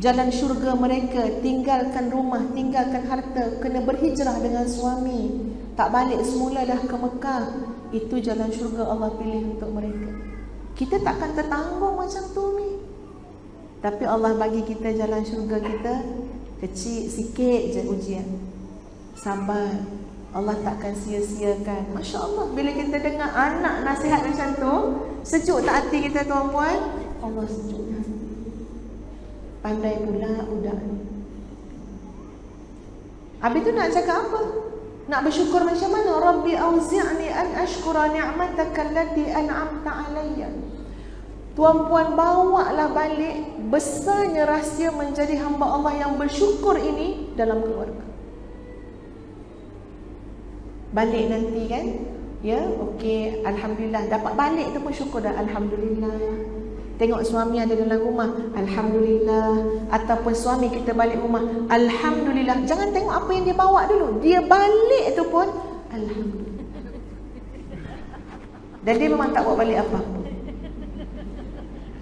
Jalan syurga mereka tinggalkan rumah, tinggalkan harta, kena berhijrah dengan suami, tak balik semula dah ke Mekah. Itu jalan syurga Allah pilih untuk mereka. Kita takkan tertanggung macam tu ni. Tapi Allah bagi kita jalan syurga kita kecil sikit je ujian. Sabar. Allah takkan sia-siakan. Masya Allah, bila kita dengar anak nasihat macam tu, sejuk tak hati kita tuan-puan? Allah sejuknya. Pandai pula budak ni. Habis tu nak cakap apa? Nak bersyukur macam mana? Rabbi auzi'ni an ashkura ni'mataka allati an'amta alayya. Tuan-puan, bawalah balik besarnya rahsia menjadi hamba Allah yang bersyukur ini dalam keluarga. Balik nanti kan, ya, okey, alhamdulillah, dapat balik tu pun syukur dah, alhamdulillah. Tengok suami ada dalam rumah, alhamdulillah. Ataupun suami kita balik rumah, alhamdulillah. Jangan tengok apa yang dia bawa dulu, dia balik tu pun alhamdulillah. Dan dia memang tak bawa balik apa-apa.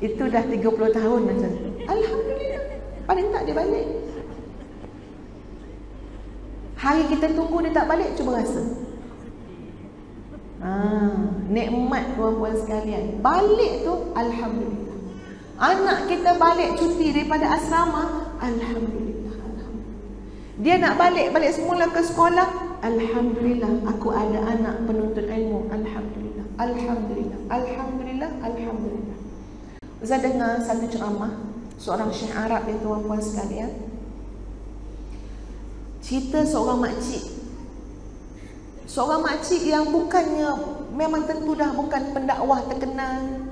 Itu dah 30 tahun macam tu. Alhamdulillah. Paling tak dia balik. Hari kita tunggu dia tak balik, cuba rasa. Nikmat tuan-puan sekalian. Balik tu alhamdulillah. Anak kita balik cuti daripada asrama, alhamdulillah. Dia nak balik semula ke sekolah, alhamdulillah. Aku ada anak penuntut ilmu, alhamdulillah. Alhamdulillah. Alhamdulillah. Alhamdulillah. Saya dengar satu ceramah seorang syekh Arab ya tuan-puan sekalian. Cerita seorang makcik. Seorang makcik yang bukannya, memang tentu dah bukan pendakwah terkenal,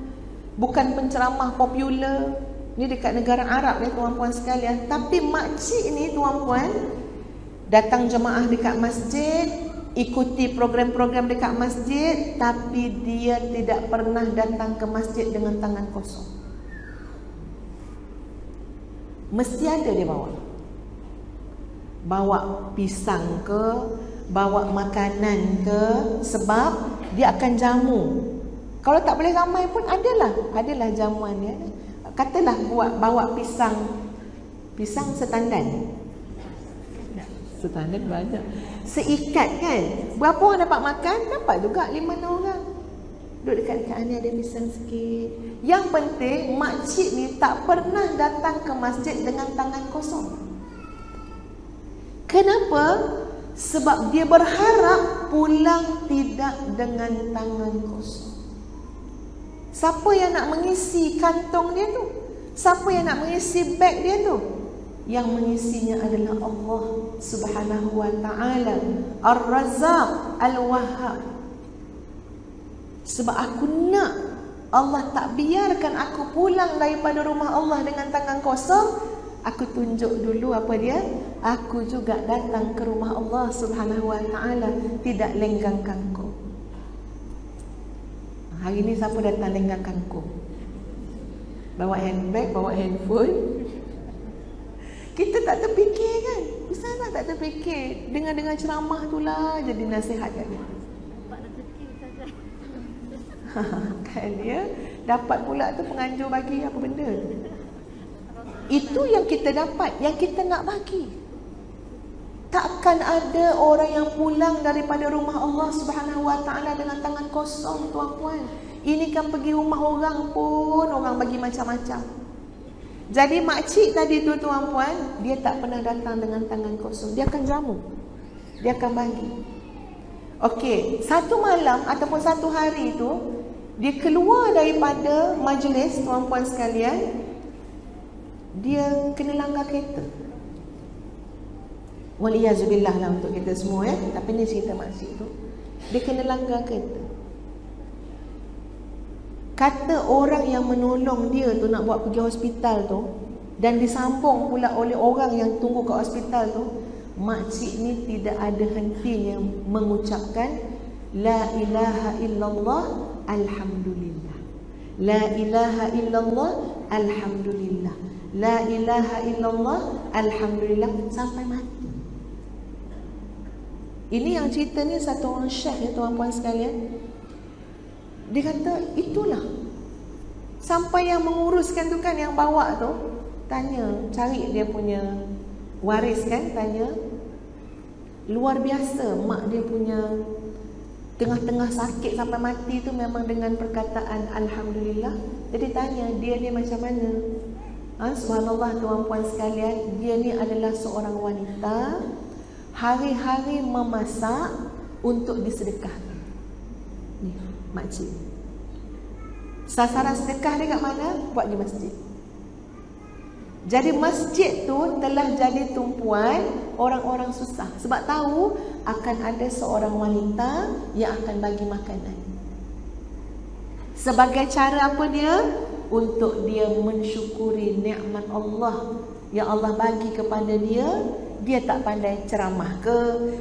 bukan penceramah popular. Ni dekat negara Arab ya tuan-puan sekalian. Tapi makcik ni tuan-puan datang jemaah dekat masjid, ikuti program-program dekat masjid, tapi dia tidak pernah datang ke masjid dengan tangan kosong. Mesti ada dia bawa pisang ke, bawa makanan ke, sebab dia akan jamu. Kalau tak boleh ramai pun adalah jamuan dia. Katalah bawa pisang setandan. Setandan banyak. Seikat kan. Berapa orang dapat makan? Dapat juga 5-6 orang. Duduk dekat-dekat ni ada pisang sikit. Yang penting makcik ni tak pernah datang ke masjid dengan tangan kosong. Kenapa? Sebab dia berharap pulang tidak dengan tangan kosong. Siapa yang nak mengisi kantong dia tu? Siapa yang nak mengisi beg dia tu? Yang mengisinya adalah Allah Subhanahu wa ta'ala, Ar-Razzaq, Al-Wahhab. Sebab aku nak, Allah tak biarkan aku pulang daripada rumah Allah dengan tangan kosong. Aku tunjuk dulu apa dia? Aku juga datang ke rumah Allah Subhanahu wa ta'ala tidak lenggang kangkung. Hari ni siapa datang lenggang kangkung? Bawa handbag, bawa handphone. Kita tak terfikir kan? Kenapa tak terfikir? Dengar-dengar ceramah tu lah jadi nasihat dia. Kan dia dapat pula tu penganjur bagi apa benda. Itu yang kita dapat, yang kita nak bagi. Takkan ada orang yang pulang daripada rumah Allah Subhanahu wa ta'ala dengan tangan kosong tuan-puan. Ini kan pergi rumah orang pun orang bagi macam-macam. Jadi makcik tadi tu tuan-puan, dia tak pernah datang dengan tangan kosong. Dia akan jamu, dia akan bagi. Okey, satu malam ataupun satu hari tu, dia keluar daripada majlis tuan-puan sekalian, dia kena langgar kereta. Waliyazubillah lah untuk kita semua ya. Tapi ni cerita makcik tu, dia kena langgar kereta. Kata orang yang menolong dia tu nak buat pergi hospital tu, dan disambung pula oleh orang yang tunggu kat hospital tu, makcik ni tidak ada hentinya mengucapkan La ilaha illallah alhamdulillah, La ilaha illallah alhamdulillah, La ilaha illallah alhamdulillah, sampai mati. Ini yang cerita ni satu orang syekh ya tuan-puan sekalian. Dia kata itulah. Sampai yang menguruskan tu kan, yang bawa tu tanya, cari dia punya waris kan, tanya. Luar biasa mak dia punya tengah-tengah sakit sampai mati tu memang dengan perkataan alhamdulillah. Jadi tanya dia ni macam mana? Subhanallah tuan-puan sekalian, dia ni adalah seorang wanita hari-hari memasak untuk disedekahkan. Ni makcik. Sasaran sedekah dia kat mana? Buat di masjid. Jadi masjid tu telah jadi tumpuan orang-orang susah. Sebab tahu akan ada seorang wanita yang akan bagi makanan. Sebagai cara apa dia? untuk dia mensyukuri nikmat Allah yang Allah bagi kepada dia. Dia tak pandai ceramah ke,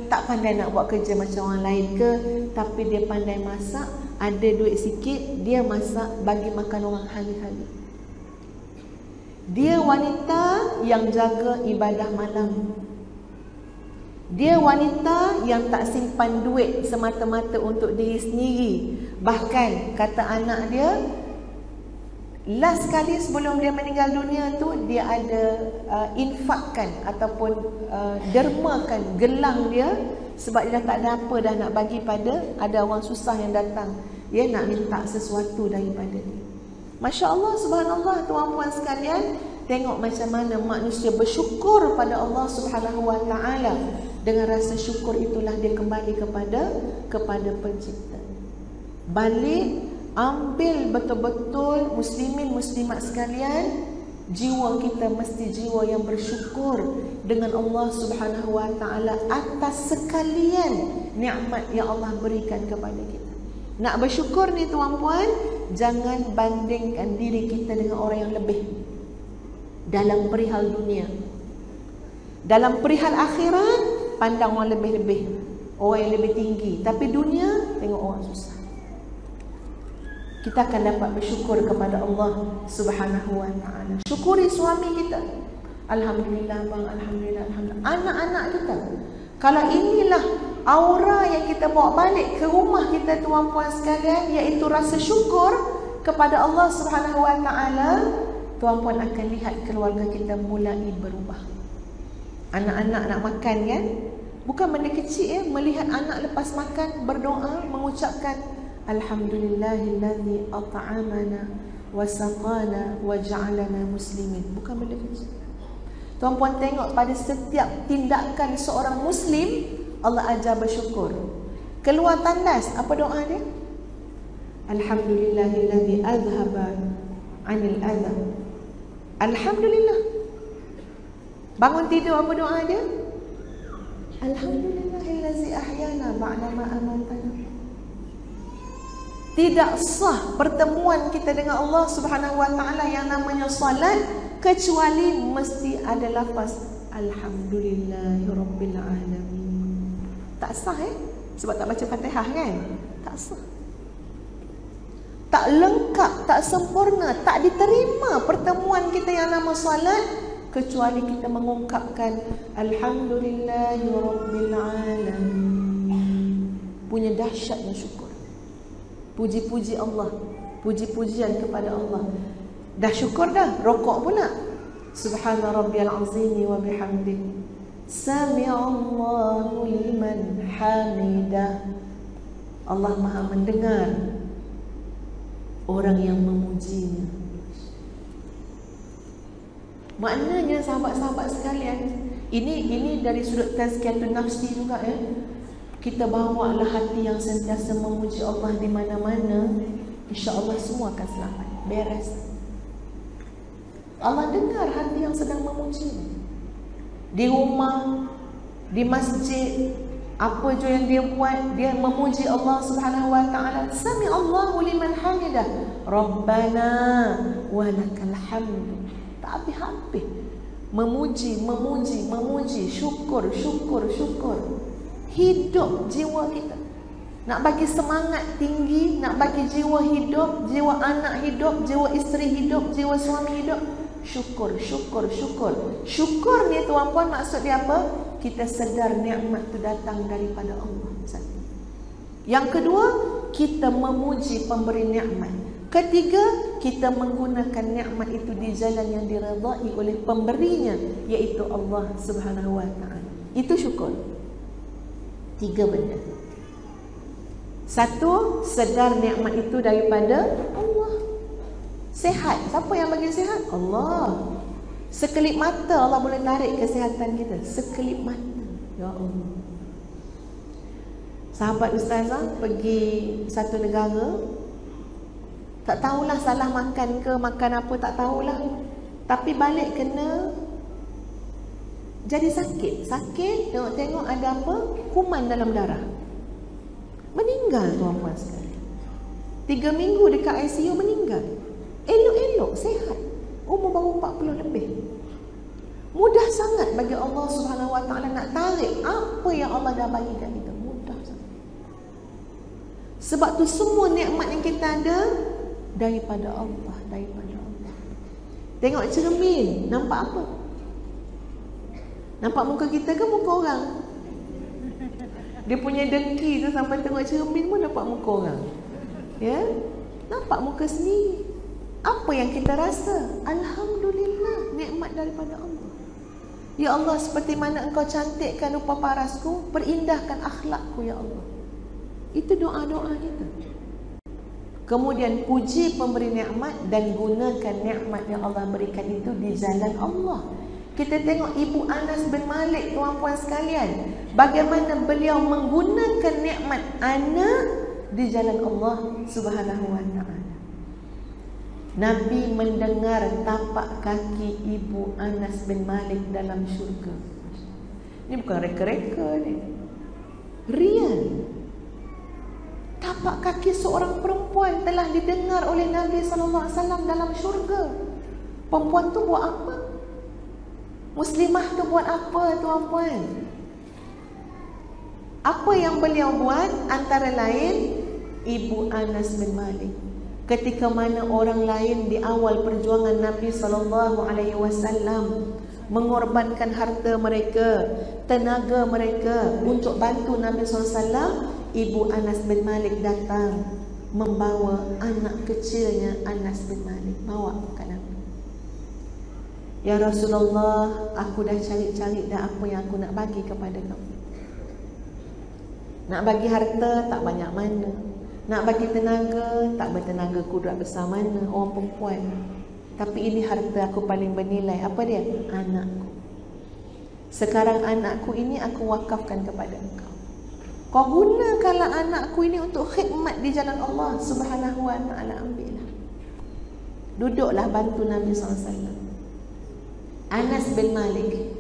tak pandai nak buat kerja macam orang lain ke, tapi dia pandai masak. Ada duit sikit, dia masak bagi makan orang hari-hari. Dia wanita yang jaga ibadah malam. Dia wanita yang tak simpan duit semata-mata untuk diri sendiri. Bahkan kata anak dia, last kali sebelum dia meninggal dunia tu, dia ada infakkan ataupun dermakan gelang dia, sebab dia dah tak ada apa dah nak bagi pada ada orang susah yang datang. Dia nak minta sesuatu daripada dia. Masya Allah, subhanallah, tuan-puan sekalian, tengok macam mana manusia bersyukur pada Allah Subhanahu Wa Taala. Dengan rasa syukur itulah dia kembali kepada pencipta. Balik, ambil betul-betul muslimin muslimat sekalian, jiwa kita mesti jiwa yang bersyukur dengan Allah Subhanahu Wa Taala atas sekalian nikmat yang Allah berikan kepada kita. Nak bersyukur ni tuan-puan, jangan bandingkan diri kita dengan orang yang lebih dalam perihal dunia. Dalam perihal akhirat, pandang orang lebih-lebih, orang yang lebih tinggi. Tapi dunia, tengok orang susah. Kita akan dapat bersyukur kepada Allah Subhanahu Wa Taala. Syukuri suami kita. Alhamdulillah bang, alhamdulillah, alhamdulillah. Anak-anak kita. Kalau inilah aura yang kita bawa balik ke rumah kita tuan-puan sekalian, iaitu rasa syukur kepada Allah Subhanahu Wa Taala, tuan-puan akan lihat keluarga kita mulai berubah. Anak-anak nak makan kan? Bukan benda kecil ya, melihat anak lepas makan berdoa mengucapkan Alhamdulillahillazi at'amana wa saqana wa ja'alana muslimin. Bukan benda kecil. Tuan-puan tengok pada setiap tindakan seorang muslim, Allah ajar bersyukur. Keluar tandas, apa doa dia? Alhamdulillahillazi azhaba 'anil adha. Alhamdulillah. Bangun tidur, apa doa dia? Alhamdulillahillazi ahyana ba'da ma amatana. Tidak sah pertemuan kita dengan Allah Subhanahu Wa Taala yang namanya salat kecuali mesti ada lafaz Alhamdulillahirabbil alamin. Tak sah sebab tak baca Fatihah kan? Tak sah. Tak lengkap, tak sempurna, tak diterima pertemuan kita yang nama salat kecuali kita mengungkapkan Alhamdulillahirabbil alamin. Punya dahsyatnya syukur. Puji-puji Allah, puji-pujian kepada Allah. Dah syukur dah, rokok pula. Subhana rabbiyal azim wa bihamdihi. Sami'allahu liman hamidah. Allah Maha mendengar orang yang memujinya. Maknanya sahabat-sahabat sekalian, ini dari sudut tazkiyatun nafsi juga ya. Kita bawalah hati yang sentiasa memuji Allah di mana-mana, insya-Allah semua akan selamat, beres. Allah dengar hati yang sedang memuji. Di rumah, di masjid, apa je yang dia buat, dia memuji Allah Subhanahu Wa Taala. Sami Allahu liman hamidah. Rabbana wa lakal hamd. Tak habis-habis. Memuji, memuji, memuji, syukur, syukur, syukur. Hidup jiwa kita. Nak bagi semangat tinggi, nak bagi jiwa hidup, jiwa anak hidup, jiwa isteri hidup, jiwa suami hidup. Syukur, syukur, syukur. Syukur ni tuan-puan maksud dia apa? Kita sedar nikmat itu datang daripada Allah. Yang kedua, kita memuji pemberi nikmat. Ketiga, kita menggunakan nikmat itu di jalan yang diredai oleh pemberinya, iaitu Allah Subhanahu Wa Taala. Itu syukur. 3 benda. 1, sedar nikmat itu daripada Allah. Sehat, siapa yang bagi sehat? Allah. Sekelip mata Allah boleh tarik kesihatan kita. Sekelip mata. Ya Allah. Sahabat ustazah pergi satu negara, tak tahulah salah makan ke, makan apa tak tahulah. Tapi balik kena jadi sakit. Sakit, tengok-tengok ada apa? Kuman dalam darah. Meninggal tuan-puan sekalian. 3 minggu dekat ICU meninggal. Elok-elok elok, sihat. Umur baru 40 lebih. Mudah sangat bagi Allah Subhanahu Wa Taala nak tarik apa yang Allah dah bagi kat kita. Mudah sangat. Sebab tu semua nikmat yang kita ada daripada Allah, daripada Allah. Tengok cermin, nampak apa? Nampak muka kita ke muka orang? Dia punya dengki tu sampai tengok cermin pun nampak muka orang. Ya? Nampak muka sendiri. Apa yang kita rasa? Alhamdulillah, nikmat daripada Allah. Ya Allah, seperti mana Engkau cantikkan rupa parasku, perindahkan akhlakku ya Allah. Itu doa-doa kita. Kemudian puji pemberi nikmat dan gunakan nikmat yang Allah berikan itu di jalan Allah. Kita tengok Ibu Anas bin Malik, tuan-puan sekalian, bagaimana beliau menggunakan nikmat anak di jalan Allah Subhanahu Wa Taala. Nabi mendengar tapak kaki Ibu Anas bin Malik dalam syurga. Ini bukan reka-reka ni, real. Tapak kaki seorang perempuan telah didengar oleh Nabi SAW dalam syurga. Perempuan tu buat apa? Muslimah tu buat apa, tuan-puan? Apa yang beliau buat? Antara lain, Ibu Anas bin Malik, ketika mana orang lain di awal perjuangan Nabi SAW mengorbankan harta mereka, tenaga mereka untuk bantu Nabi SAW, Ibu Anas bin Malik datang membawa anak kecilnya Anas bin Malik, bawa ke Nabi. Ya Rasulullah, aku dah cari-cari dah apa yang aku nak bagi kepada kamu. Nak bagi harta tak banyak mana, nak bagi tenaga tak bertenaga kudat besar mana, orang perempuan. Tapi ini harta aku paling bernilai. Apa dia? Anakku. Sekarang anakku ini aku wakafkan kepada engkau. Kau gunakanlah anakku ini untuk khidmat di jalan Allah Subhanahu Wa Taala. Ambillah. Duduklah bantu Nabi SAW. Anas bin Malik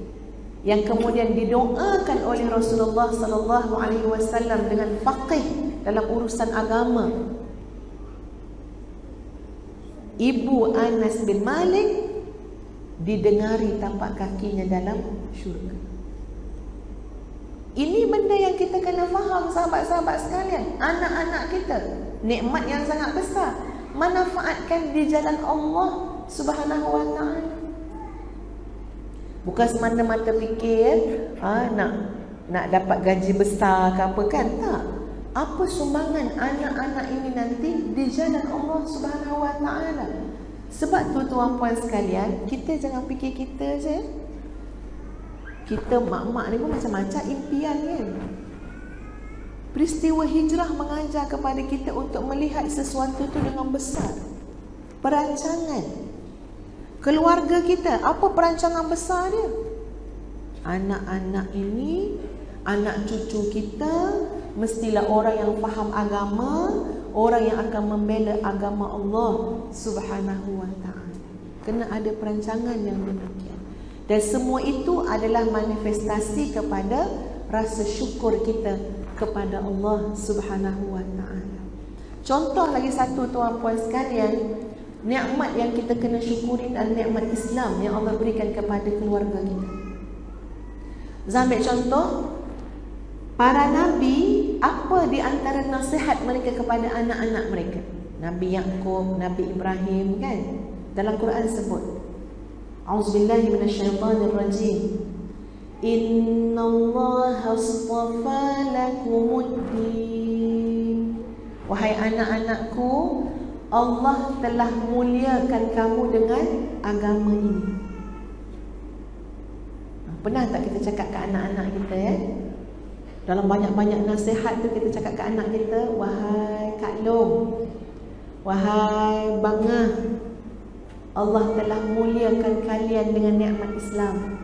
yang kemudian didoakan oleh Rasulullah SAW dengan faqih dalam urusan agama. Ibu Anas bin Malik didengari tapak kakinya dalam syurga. Ini benda yang kita kena faham, sahabat-sahabat sekalian. Anak-anak kita, nikmat yang sangat besar. Manfaatkan di jalan Allah Subhanahu Wa Taala. Bukan semata-mata fikir nak dapat gaji besar ke apa kan? Tak. Apa sumbangan anak-anak ini nanti di jalan Allah Subhanahu Wa Taala. Sebab tu tuan-puan sekalian, kita jangan fikir kita je. Kita mak-mak ni pun macam-macam impian kan. Peristiwa hijrah mengajar kepada kita untuk melihat sesuatu tu dengan besar. Perancangan keluarga kita, apa perancangan besar dia? Anak-anak ini, anak cucu kita mestilah orang yang faham agama, orang yang akan membela agama Allah Subhanahu Wa Taala. Kena ada perancangan yang demikian. Dan semua itu adalah manifestasi kepada rasa syukur kita kepada Allah Subhanahu Wa Taala. Contoh lagi satu tuan-puan sekalian, nikmat yang kita kena syukuri adalah nikmat Islam yang Allah berikan kepada keluarga kita. Ambil contoh, para nabi, apa di antara nasihat mereka kepada anak-anak mereka? Nabi Yaqub, Nabi Ibrahim kan? Dalam Quran sebut, A'udzubillahi minasyaitonirrajim. Innallaha astafa lakumuddin. Wahai anak-anakku, Allah telah muliakan kamu dengan agama ini. Pernah tak kita cakap ke anak-anak kita ya? Dalam banyak-banyak nasihat tu kita cakap ke anak kita, wahai Kak Long, wahai Bangah, Allah telah muliakan kalian dengan nikmat Islam.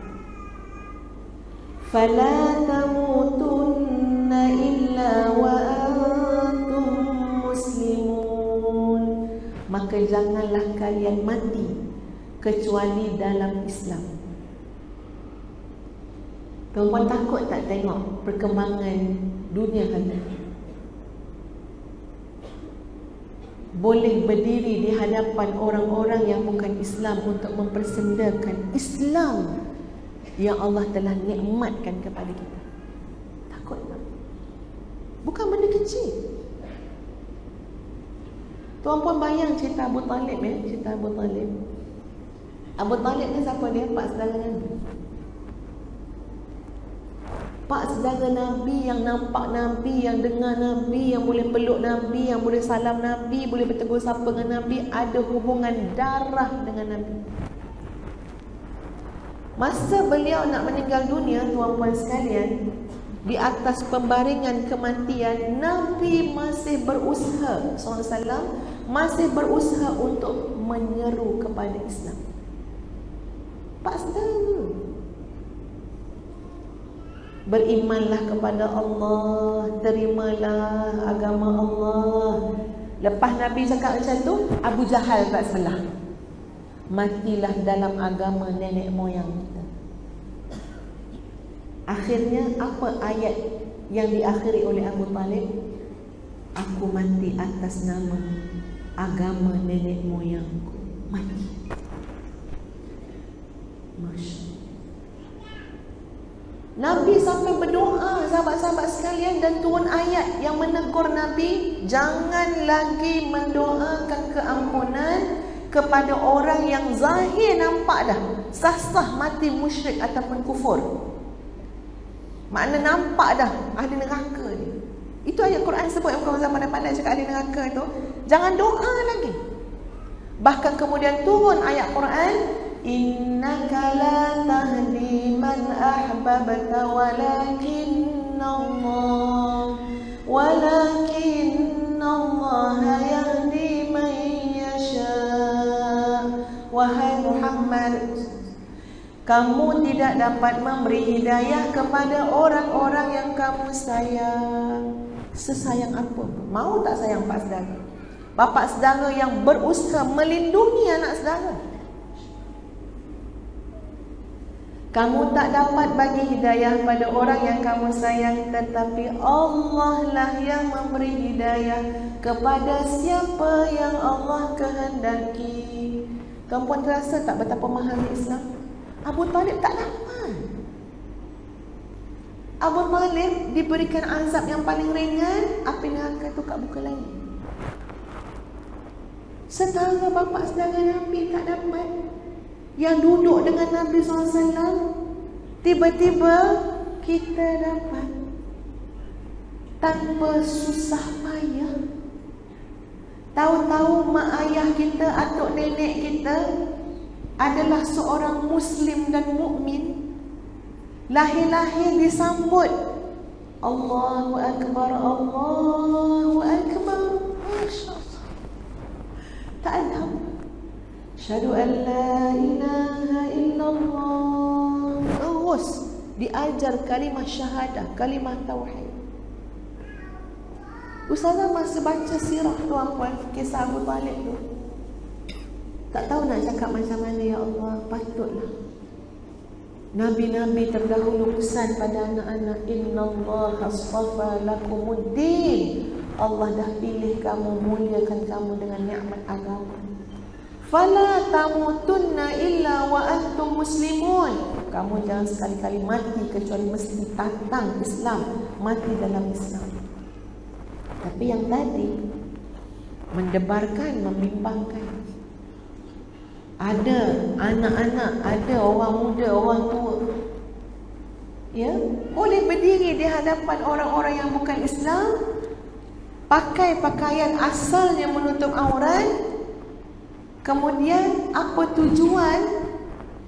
Fala tamutunna illa wa antum muslimun. Maka janganlah kalian mati kecuali dalam Islam. Perempuan takut tak tengok perkembangan dunia hari ini? boleh berdiri di hadapan orang-orang yang bukan Islam untuk mempersendakan Islam yang Allah telah nikmatkan kepada kita? Takut tak? Bukan benda kecil. Tuan-puan bayang cerita Abu Talib ya, cerita Abu Talib. Abu Talib ni siapa dia? Pak saudara Nabi. Pak saudara Nabi yang nampak Nabi, yang dengar Nabi, yang boleh peluk Nabi, yang boleh salam Nabi, boleh bertegur sapa dengan Nabi, ada hubungan darah dengan Nabi. Masa beliau nak meninggal dunia, tuan-puan sekalian, di atas pembaringan kematian, Nabi masih berusaha, SAW masih berusaha untuk menyeru kepada Islam. Pak saudara, berimanlah kepada Allah, terimalah agama Allah. Lepas Nabi cakap macam tu, Abu Jahal kat sebelah, matilah dalam agama nenek moyang kita. Akhirnya apa ayat yang diakhiri oleh Abu Talib? Aku mati atas nama agama nenek moyangku. Mati. Masya Allah. Nabi sampai berdoa, sahabat-sahabat sekalian, dan turun ayat yang menegur Nabi, jangan lagi mendoakan keampunan kepada orang yang zahir nampak dah sah-sah mati musyrik ataupun kufur. Makna nampak dah ahli neraka ni. Itu ayat Quran sebut, yang orang zaman pandai cakap ahli neraka itu. Jangan doa lagi. Bahkan kemudian turun ayat Quran, innaka la tahdi man ahbabta walakinna Allah yahdi man yasha. Wahai Muhammad, kamu tidak dapat memberi hidayah kepada orang-orang yang kamu sayang. Sesayang apa? Mau tak sayang pak saudara? Bapak saudara yang berusaha melindungi anak saudara. Kamu tak dapat bagi hidayah pada orang yang kamu sayang, tetapi Allah lah yang memberi hidayah kepada siapa yang Allah kehendaki. Kamu pun terasa tak betapa mahalnya Islam? Abu Talib tak dapat. Abu Talib diberikan azab yang paling ringan, api neraka tu kat buka langit. Saudara bapa saudara Nabi tak dapat. Yang duduk dengan Nabi SAW, tiba-tiba kita dapat. Tanpa susah payah. Tahu-tahu mak ayah kita, atuk nenek kita adalah seorang Muslim dan mukmin. Lahir-lahir disambut Allahu Akbar, Allahu Akbar. Masya Allah. Tak ada. Asyhadu an la ilaha illallah. Terus diajar kalimah syahadah, kalimah tauhid. Ustazah masa baca sirah tuan-puan, kisah Abu Talib tu, tak tahu nak cakap macam mana. Ya Allah, patutlah Nabi-Nabi terdahulu pesan pada anak-anak, innallaha astafa lakumuddin. Allah dah pilih kamu, muliakan kamu dengan nikmat agama. Fala tamutunna illa wa antum muslimun. Kamu jangan sekali-kali mati kecuali mesti tantang Islam, mati dalam Islam. Tapi yang tadi mendebarkan, membimbangkan. Ada anak-anak, ada orang muda, orang tua, ya, boleh berdiri di hadapan orang-orang yang bukan Islam, pakai pakaian asalnya menutup aurat. Kemudian apa tujuan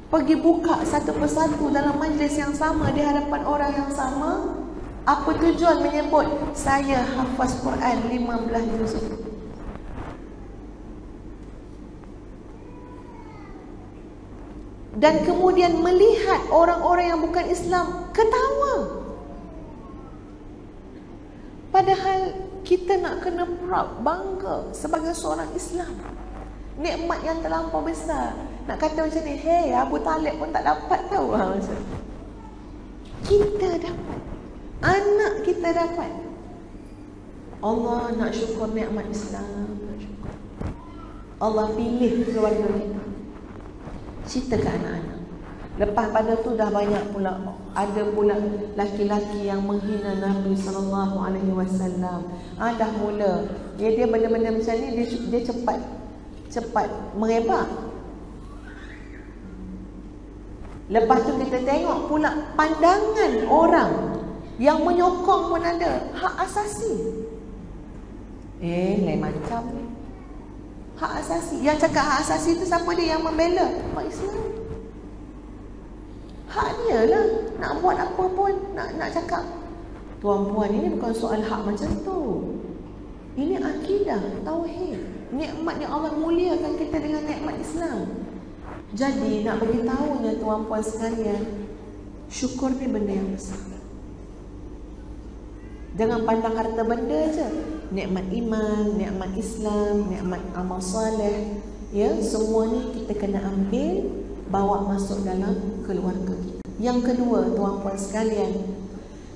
pergi buka satu persatu dalam majlis yang sama di hadapan orang yang sama? Apa tujuan menyebut saya hafaz Quran 15 juzuk? Dan kemudian melihat orang-orang yang bukan Islam ketawa. Padahal kita nak kena proud, bangga sebagai seorang Islam. Nikmat yang terlampau besar. Nak kata macam ni, hey, Abu Talib pun tak dapat tahu. Macam kita dapat, anak kita dapat. Allah nak syukur nikmat Islam. Nak syukur. Allah pilih keluarga kita. Cerita ke anak-anak. Lepas pada tu dah banyak pula, ada pula laki-laki yang menghina Nabi SAW. Dah mula. Dia benda-benda macam ni, dia cepat merebak. Lepas tu kita tengok pula pandangan orang yang menyokong pun ada. Hak asasi. Lain macam ni. Hak asasi. Yang cakap hak asasi tu siapa dia yang membela? Mak Islam. Hak dia lah. Nak buat apa pun, nak cakap. Tuan-puan, ini bukan soal hak macam tu. Ini akidah, tauhid. Nikmat yang Allah muliakan kita dengan nikmat Islam. Jadi nak beritahunya tuan-puan sekalian, syukur ni benda yang besar. Jangan pandang harta benda je. Nikmat iman, nikmat Islam, nikmat amal soleh, ya, semua ni kita kena ambil, bawa masuk dalam keluarga kita. Yang kedua, tuan-puan sekalian,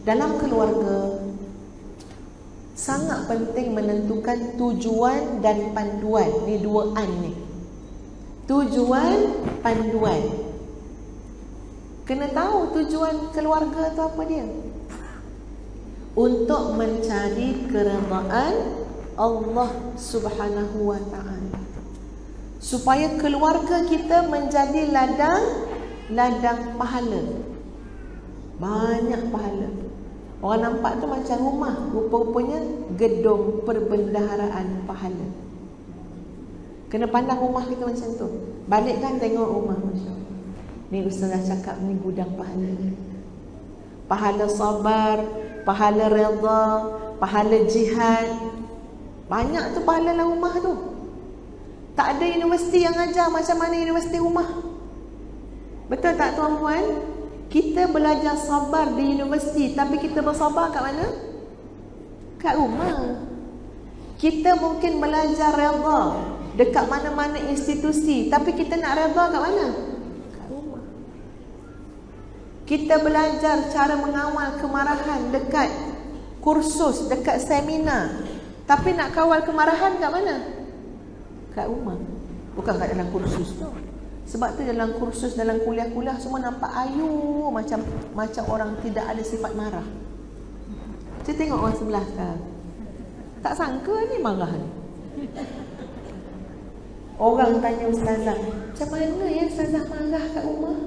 dalam keluarga sangat penting menentukan tujuan dan panduan. Ni dua an ni. Tujuan, panduan. Kena tahu tujuan keluarga tu apa dia. Untuk mencari keredaan Allah Subhanahu wa ta'ala. Supaya keluarga kita menjadi ladang pahala. Banyak pahala. Orang nampak tu macam rumah, rupa-rupanya gedung perbendaharaan pahala. Kena pandang rumah kita macam tu. Balik kan tengok rumah, Masya Allah. Ni Ustazah cakap ni gudang pahala. Pahala sabar, pahala redha, pahala jihad. Banyak tu pahala dalam rumah tu. Tak ada universiti yang ajar macam mana universiti rumah. Betul tak tuan-puan? Kita belajar sabar di universiti, tapi kita bersabar kat mana? Kat rumah. Kita mungkin belajar redha dekat mana-mana institusi, tapi kita nak redha kat mana? Kat rumah. Kita belajar cara mengawal kemarahan dekat kursus, dekat seminar, tapi nak kawal kemarahan kat mana? Kat rumah. Bukan kat dalam kursus tu. Sebab tu dalam kursus, dalam kuliah-kuliah semua nampak ayu, macam orang tidak ada sifat marah. Saya tengok orang sebelah sekarang, tak sangka ni marah ni. Orang tanya Ustazah, macam mana ya Ustazah marah kat rumah?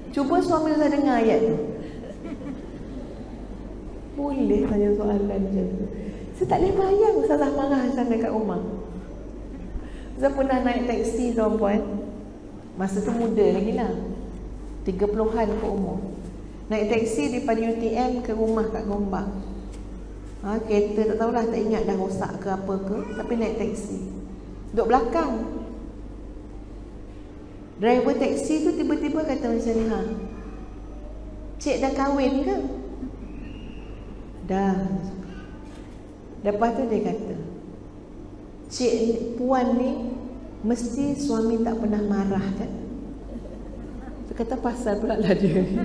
Cuba suami Ustazah dengar ayat tu. Boleh tanya soalan macam tu. Saya tak boleh bayang Ustazah marah sampai kat rumah. Saya pernah naik teksi tuan-puan. Masa tu muda lagi lah, 30-an ke umur. Naik teksi daripada UTM ke rumah kat Gombak. Kereta tak tahulah, tak ingat dah rosak ke apa ke, tapi naik teksi. Duduk belakang. Driver teksi tu tiba-tiba kata macam ni, Cik dah kahwin ke? Dah. Lepas tu dia kata, Cik puan ni mesti suami tak pernah marah kan? Dia kata pasal pula lah dia ni.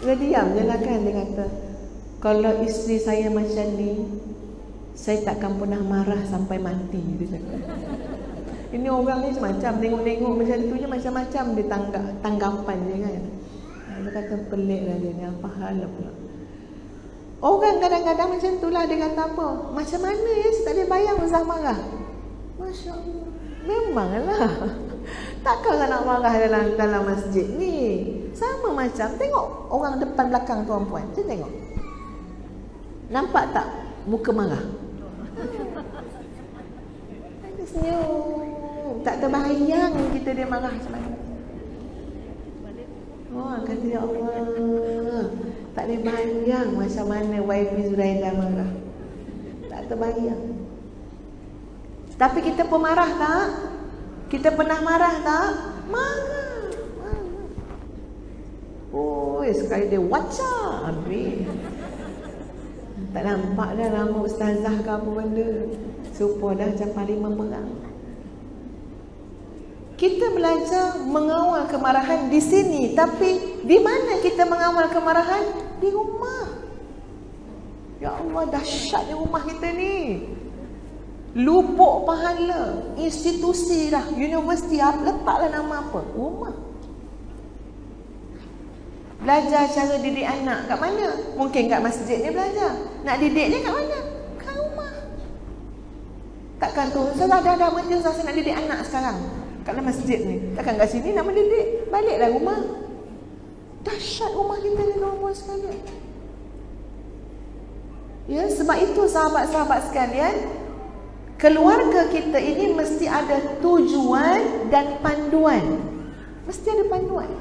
Dia diam je lah kan. Dia kata, kalau isteri saya macam ni, saya takkan pernah marah sampai mati. Dia cakap. Ini orang ni macam tengok-tengok macam tu je, macam-macam dia tanggapan dia kan. Dia kata pelik lah dia ni, apa hal pula. Orang kadang-kadang macam tu lah. Dia kata apa? Macam mana ya, saya tak boleh bayang Ustaz marah. Masya Allah. Memanglah. Takkan nak marah dalam masjid ni. Sama macam, tengok orang depan belakang tuan-puan. Saya tengok. Nampak tak muka marah? Ada senyum. Tak terbayang kita dia marah macam mana. Kata ya Allah, tak boleh bayang macam mana YB Zuraidah marah. Tak terbayang. Tapi kita pemarah tak? Kita pernah marah tak? Marah. Oh, sekali dia wacah habis. Tak nampak dah nama ustazah ke apa benda. Supaya dah macam parlimen perang. Kita belajar mengawal kemarahan di sini, tapi di mana kita mengawal kemarahan? Di rumah. Ya Allah, dahsyatnya rumah kita ni. Lupuk pahala. Institusi dah, universiti, letaklah nama apa? Rumah. Belajar cara didik anak kat mana? Mungkin kat masjid ni belajar. Nak didik dia kat mana? Kat rumah. Takkan tu, saya dah macam saya nak didik anak sekarang kat dalam masjid ni. Takkan kat sini nak mendidik, baliklah rumah. Dahsyat rumah kita ni tuan-tuan sekalian. Ya, sebab itu sahabat-sahabat sekalian, keluarga kita ini mesti ada tujuan dan panduan. Mesti ada panduan.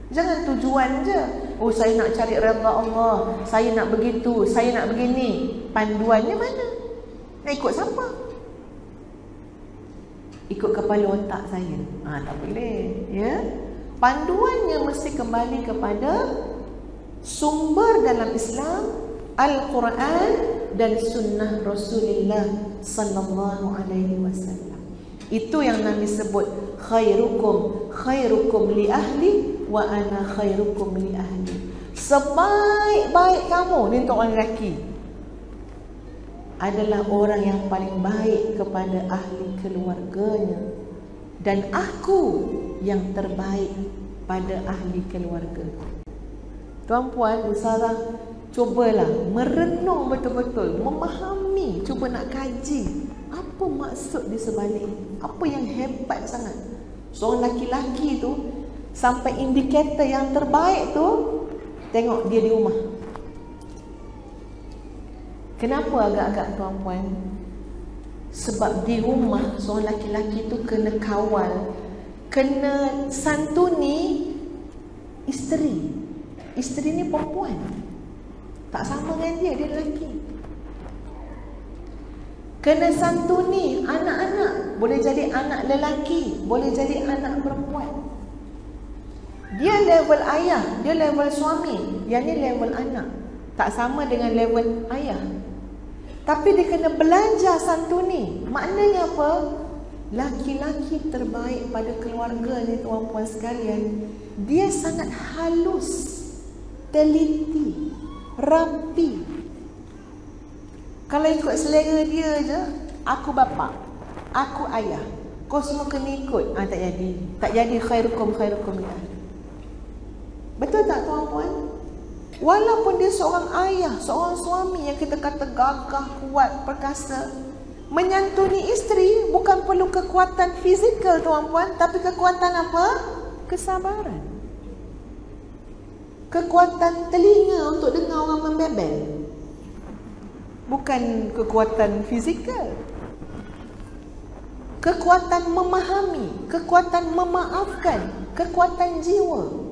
Jangan tujuan je. Oh, saya nak cari redha Allah, saya nak begitu, saya nak begini. Panduannya mana? Nak ikut siapa? Ikut kepala otak saya. Tak boleh, ya. Panduannya mesti kembali kepada sumber dalam Islam, Al-Quran dan sunnah Rasulullah sallallahu alaihi wasallam. Itu yang Nabi sebut khairukum li ahli wa ana khairukum li ahli. Sebaik-baik kamu ni untuk orang lelaki adalah orang yang paling baik kepada ahli keluarganya, dan aku yang terbaik pada ahli keluarga. Tuan-puan, Ustazah, cubalah merenung betul-betul, memahami, cuba nak kaji apa maksud di sebalik, apa yang hebat sangat seorang laki-laki tu sampai indikator yang terbaik tu tengok dia di rumah. Kenapa agak-agak tuan-puan? Sebab di rumah seorang laki-laki tu kena kawal, kena santuni isteri. Isteri ni perempuan, tak sama dengan dia lelaki. Kena santuni anak-anak, boleh jadi anak lelaki, boleh jadi anak perempuan. Dia level ayah, dia level suami, yang ni level anak. Tak sama dengan level ayah. Tapi dia kena belajar santuni. Maknanya apa? Laki-laki terbaik pada keluarga ni tuan-puan sekalian, dia sangat halus, teliti, rapi. Kalau ikut selera dia je, aku bapa, aku ayah, kau semua kena ikut. Tak jadi. Tak jadi khairukum li ahli. Betul tak tuan-puan? Walaupun dia seorang ayah, seorang suami yang kita kata gagah, kuat, perkasa, menyantuni isteri bukan perlu kekuatan fizikal tuan-puan, tapi kekuatan apa? Kesabaran. Kekuatan telinga untuk dengar orang membebel. Bukan kekuatan fizikal. Kekuatan memahami, kekuatan memaafkan, kekuatan jiwa.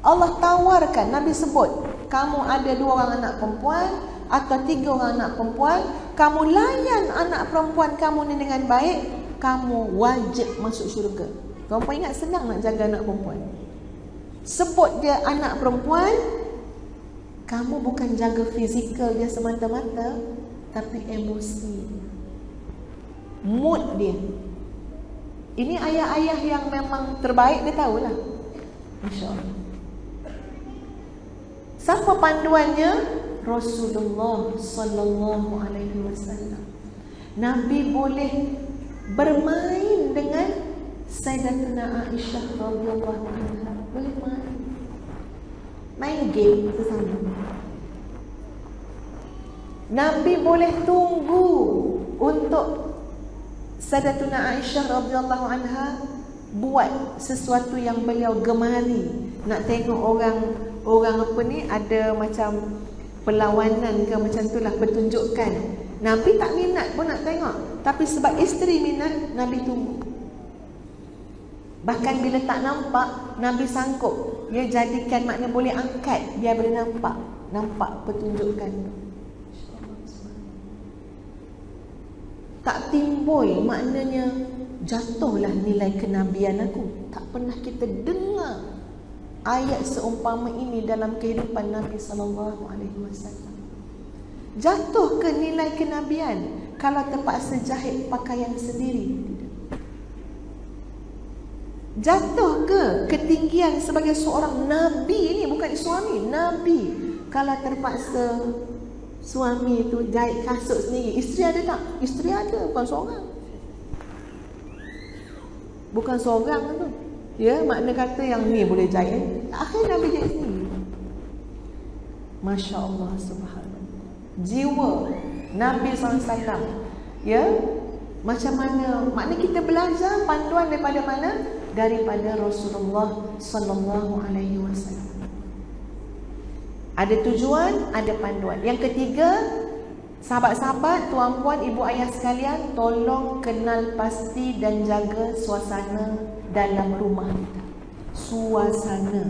Allah tawarkan, Nabi sebut, kamu ada 2 orang anak perempuan atau 3 orang anak perempuan, kamu layan anak perempuan kamu ni dengan baik, kamu wajib masuk syurga. Perempuan ingat senang nak jaga anak perempuan. Sebut dia anak perempuan, kamu bukan jaga fizikal dia semata-mata, tapi emosi, mood dia. Ini ayah-ayah yang memang terbaik, dia tahulah. InsyaAllah. Siapa panduannya? Rasulullah sallallahu alaihi wasallam. Nabi boleh bermain dengan Sayyidatuna Aisyah radhiyallahu anha. Boleh main game bersama. Nabi boleh tunggu untuk Sayyidatuna Aisyah radhiyallahu anha buat sesuatu yang beliau gemari. Nak tengok orang apa ni, ada macam perlawanan ke macam tu lah, pertunjukan. Nabi tak minat pun nak tengok, tapi sebab isteri minat, Nabi tunggu. Bahkan bila tak nampak, Nabi sanggup dia jadikan, makna boleh angkat biar boleh nampak pertunjukan tu. Tak timbul, maknanya jatuhlah nilai kenabian aku. Tak pernah kita dengar ayat seumpama ini dalam kehidupan Nabi sallallahu alaihi wasallam. Jatuh ke nilai kenabian kalau terpaksa jahit pakaian sendiri? Jatuh ke ketinggian sebagai seorang nabi, ini bukan suami, nabi, kalau terpaksa Suami tu jahit kasut sendiri. Isteri ada tak? Isteri ada, bukan seorang. Bukan seorang tu. Ya, makna kata yang ni boleh jahit. Akhirnya Nabi jahit sendiri. Masya Allah, subhanallah. Jiwa Nabi SAW. Ya, macam mana? Makna kita belajar panduan daripada mana? Daripada Rasulullah Sallallahu Alaihi Wasallam. Ada tujuan, ada panduan. Yang ketiga, sahabat-sahabat, tuan-puan, ibu ayah sekalian, tolong kenal pasti dan jaga suasana dalam rumah kita. Suasana.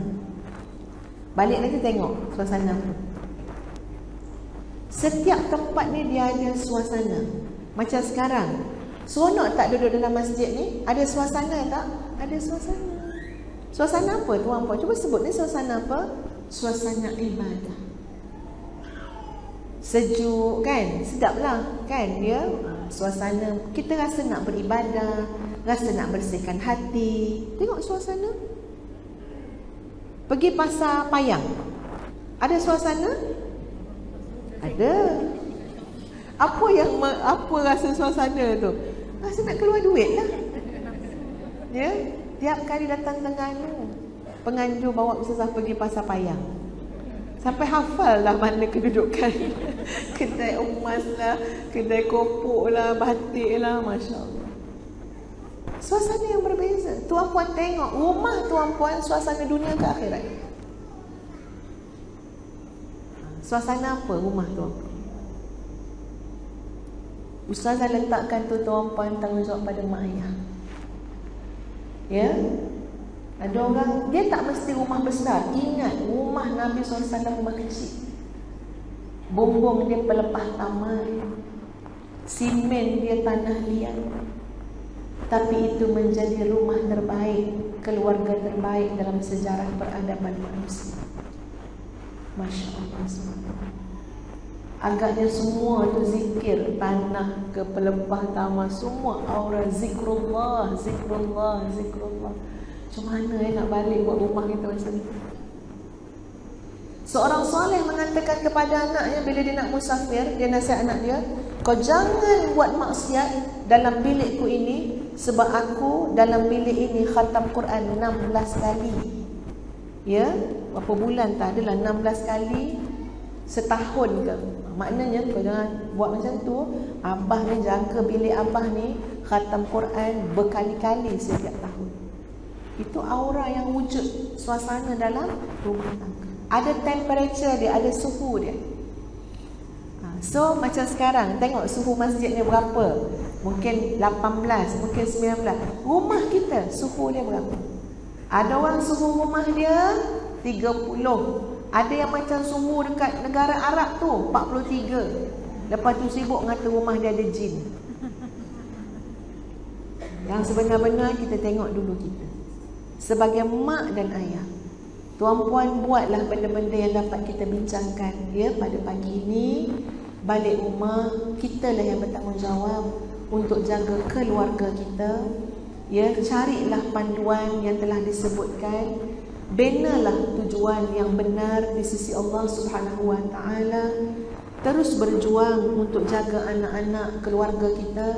Balik lagi tengok suasana tu. Setiap tempat ni dia ada suasana. Macam sekarang, seronok tak duduk dalam masjid ni? Ada suasana tak? Ada suasana. Suasana apa tuan-puan? Cuba sebut ni suasana apa? Suasana ibadah. Sejuk kan? Sedap lah kan? Ya? Suasana kita rasa nak beribadah, rasa nak bersihkan hati. Tengok suasana. Pergi pasar Payang, ada suasana? Ada. Apa rasa suasana tu? Rasa nak keluar duit lah. Ya? Tiap kali datang Terengganu, penganjur bawa Ustazah pergi pasar Payang. Sampai hafal lah mana kedudukan. Kedai emas lah, kedai kopok lah, batik lah. Masya Allah. Suasana yang berbeza. Tuan-puan tengok rumah tuan-puan, suasana dunia ke akhirat? Suasana apa rumah tuan-puan? Ustazah letakkan tu tuan-puan tanggungjawab pada mak ayah. Ya? Ada orang, dia tak mesti rumah besar. Ingat, rumah Nabi SAW rumah kecil. Bumbung dia pelepah taman, simen dia tanah liat. Tapi itu menjadi rumah terbaik, keluarga terbaik dalam sejarah peradaban manusia. Masya Allah. Agaknya semua tu zikir, tanah ke pelepah taman, semua aura zikrullah, zikrullah, zikrullah. Macam mana nak balik buat rumah kita macam ni? Seorang soleh mengatakan kepada anaknya bila dia nak musafir, dia nasihat anak dia, kau jangan buat maksiat dalam bilikku ini, sebab aku dalam bilik ini khatam Quran 16 kali. Ya, berapa bulan tak adalah 16 kali setahun ke. Maknanya kau jangan buat macam tu. Abah ni jaga bilik abah ni khatam Quran berkali-kali setiap tahun. Itu aura yang wujud suasana dalam rumah tangga. Ada temperature dia, ada suhu dia. So macam sekarang, tengok suhu masjid ni berapa? Mungkin 18, mungkin 19. Rumah kita suhu dia berapa? Ada orang suhu rumah dia 30. Ada yang macam suhu dekat negara Arab tu 43. Lepas tu sibuk ngata rumah dia ada jin. Yang sebenar-benar kita tengok dulu kita sebagai mak dan ayah. Tuan-puan, buatlah benda-benda yang dapat kita bincangkan ya pada pagi ini. Balik rumah, kitalah yang bertanggungjawab untuk jaga keluarga kita. Ya, carilah panduan yang telah disebutkan. Benalah tujuan yang benar di sisi Allah Subhanahu Wa Taala. Terus berjuang untuk jaga anak-anak keluarga kita.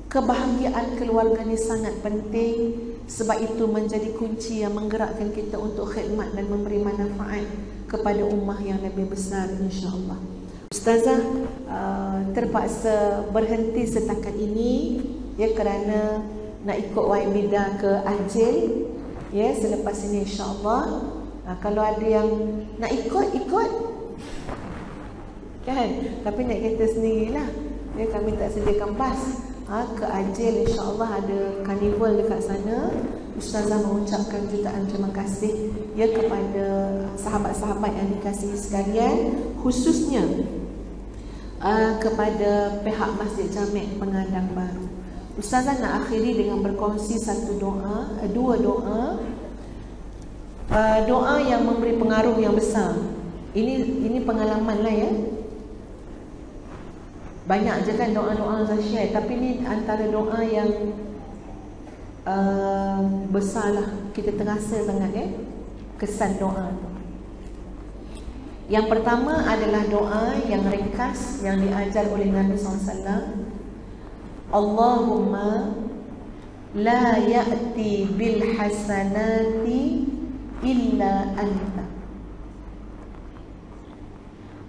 Kebahagiaan keluarga ni sangat penting, sebab itu menjadi kunci yang menggerakkan kita untuk khidmat dan memberi manfaat kepada ummah yang lebih besar, insya-Allah. Ustazah terpaksa berhenti setakat ini ya kerana nak ikut Wahida ke Ajil. Ya, selepas ini insya-Allah kalau ada yang nak ikut kan, tapi naik kereta sendirilah ya, kami tak sediakan bas. Ke Ajil insya-Allah ada karnival dekat sana. Ustazah mengucapkan jutaan terima kasih ya kepada sahabat-sahabat yang dikasihi sekalian, khususnya kepada pihak Masjid Jami' Pengadang Baru. Ustazah nak akhiri dengan berkongsi dua doa. Doa yang memberi pengaruh yang besar. Ini pengalaman lah ya. Banyak je kan doa-doa saya share, tapi ni antara doa yang besar lah. Kita terasa sangat kesan doa tu. Yang pertama adalah doa yang ringkas yang diajar oleh Nabi SAW. Allahumma la ya'ti bil hasanati illa anta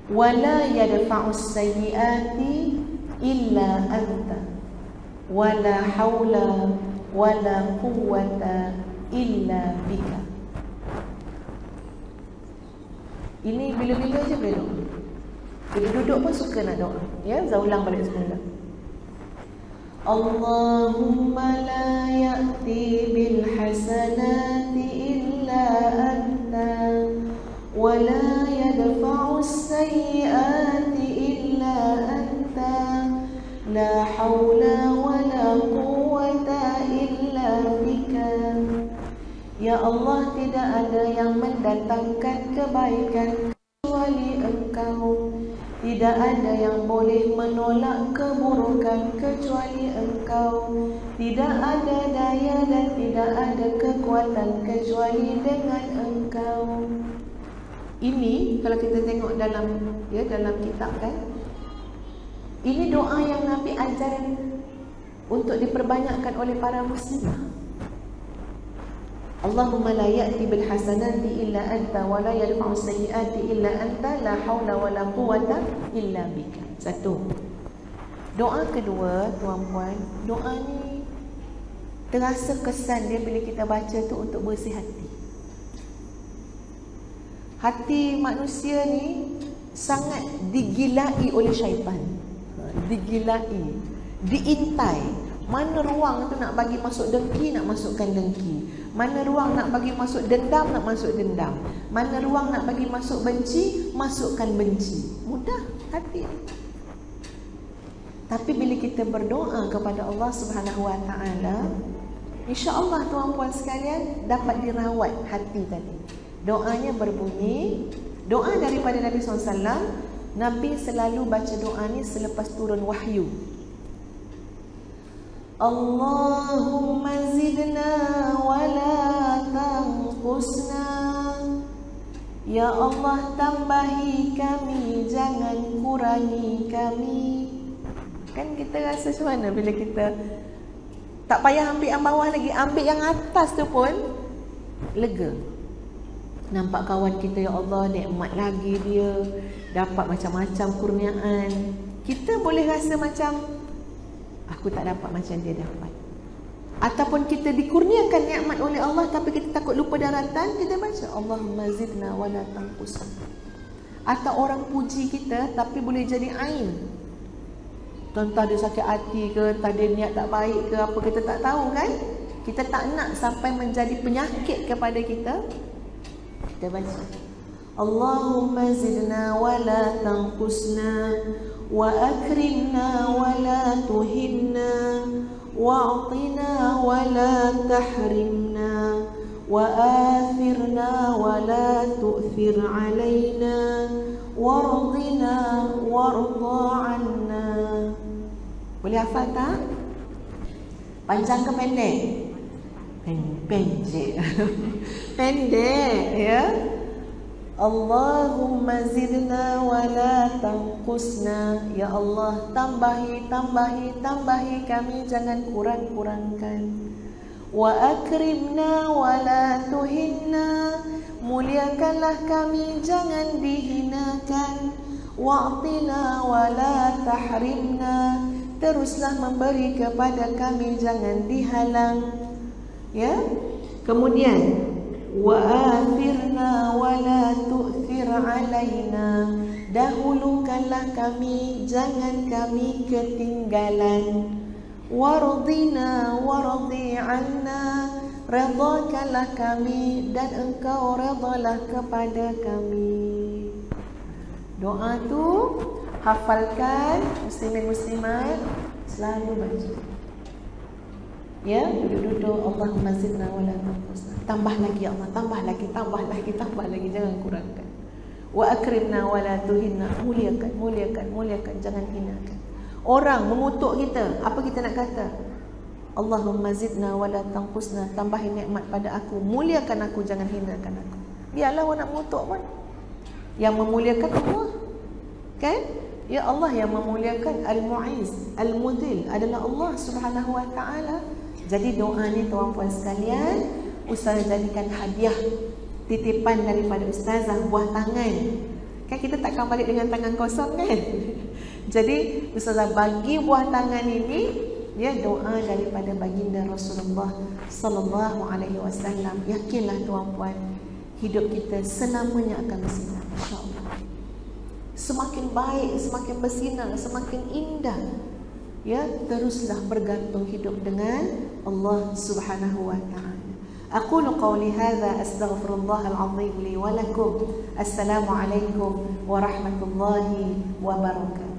wa la yadfa'us sayyiati illa anta wa la hawla wa la quwwata illa bika. Ini bila-bila je boleh doa. Bila duduk pun suka nak doa. Ya, saya ulang balik semula. Allahumma la ya'ti bil hasanati illa anta wa la yadfa'u sayyiati illa anta la hawla wa la quwwata illa bika. Ya Allah, tidak ada yang mendatangkan kebaikan kecuali Engkau. Tidak ada yang boleh menolak keburukan kecuali Engkau. Tidak ada daya dan tidak ada kekuatan kecuali dengan Engkau. Ini kalau kita tengok dalam dalam kitab kan, ini doa yang Nabi ajar untuk diperbanyakkan oleh para muslimah. Allahumma la ya'ti bil hasanati illa anta wa la yadfa'u sayyiati illa anta la haula wa la quwwata illa bika. Satu. Doa kedua, tuan-puan, doa ni terasa kesan dia bila kita baca tu untuk bersih hati. Hati manusia ni sangat digilai oleh syaitan. Digilai, diintai. Mana ruang tu nak bagi masuk dengki, nak masukkan dengki. Mana ruang nak bagi masuk dendam, nak masuk dendam. Mana ruang nak bagi masuk benci, masukkan benci. Mudah hati. Tapi bila kita berdoa kepada Allah Subhanahu Wa Taala, insya-Allah tuan-puan sekalian dapat dirawat hati tadi. Doanya berbunyi, doa daripada Nabi SAW. Nabi selalu baca doa ni selepas turun wahyu. Allahumma zidna wa la tanqusna. Ya Allah, tambahi kami, jangan kurangi kami. Kan kita rasa macam mana bila kita tak payah ambil yang bawah lagi, ambil yang atas tu pun lega. Nampak kawan kita, ya Allah, nikmat lagi dia, dapat macam-macam kurniaan. Kita boleh rasa macam aku tak dapat macam dia dapat. Ataupun kita dikurniakan nikmat oleh Allah tapi kita takut lupa daratan, kita baca Allahumma zidna wa la tanqusna. Atau orang puji kita tapi boleh jadi ain. Entah dia sakit hati ke, entah dia niat tak baik ke apa, kita tak tahu kan. Kita tak nak sampai menjadi penyakit kepada kita. Kita baca Allahumma zidna wa la tanqusna wa akrimna wa la tuhinna wa'tina wa la tahrimna wa athirna wa la tu'thir alaina wardina warda 'anna. Boleh hafal tak? Panjang ke pendek? Pendek. Pendek ya. Allahumma zidna wa la tanqusna. Ya Allah, tambahi kami, jangan kurang-kurangkan. Wa akrimna wa la tuhinna. Muliakanlah kami, jangan dihinakan. Wa'tina wa la tahrimna. Teruslah memberi kepada kami, jangan dihalang. Ya. Kemudian wa athirna wa la tu'thir alaina. Dahulukanlah kami, jangan kami ketinggalan. Wardina wardi 'anna. Redhakanlah kami dan engkau redhalah kepada kami. Doa tu hafalkan, muslimin muslimat, selalu baca. Ya, duduk-duduk Allahumma zidna wa la tanqusna. Tambah lagi ya Allah, tambah lagi, jangan kurangkan. Wa akrimna wa la tuhinna. Muliakan, jangan hinakan. Orang mengutuk kita, apa kita nak kata? Allahumma zidna wa la tanqusna. Tambahi nikmat pada aku, muliakan aku, jangan hinakan aku. Biarlah orang nak mengutuk pun. Yang memuliakan Allah, kan? Ya Allah yang memuliakan. Al-Mu'izz, Al-Mudil adalah Allah Subhanahu wa taala. Jadi doa ni tuan-puan sekalian, Ustazah jadikan hadiah, titipan daripada Ustazah, buah tangan. Kan kita takkan balik dengan tangan kosong, kan? Jadi Ustazah bagi buah tangan ini, ya, doa daripada baginda Rasulullah sallallahu alaihi wasallam. Yakinlah tuan-puan, hidup kita selamanya akan bersinar, insya-Allah. Semakin baik, semakin bersinar, semakin indah. Ya, teruslah bergantung hidup dengan Allah Subhanahu wa taala. Aqulu qawli hadza astaghfirullahal azim li wa lakum. Assalamu alaikum warahmatullahi wabarakatuh.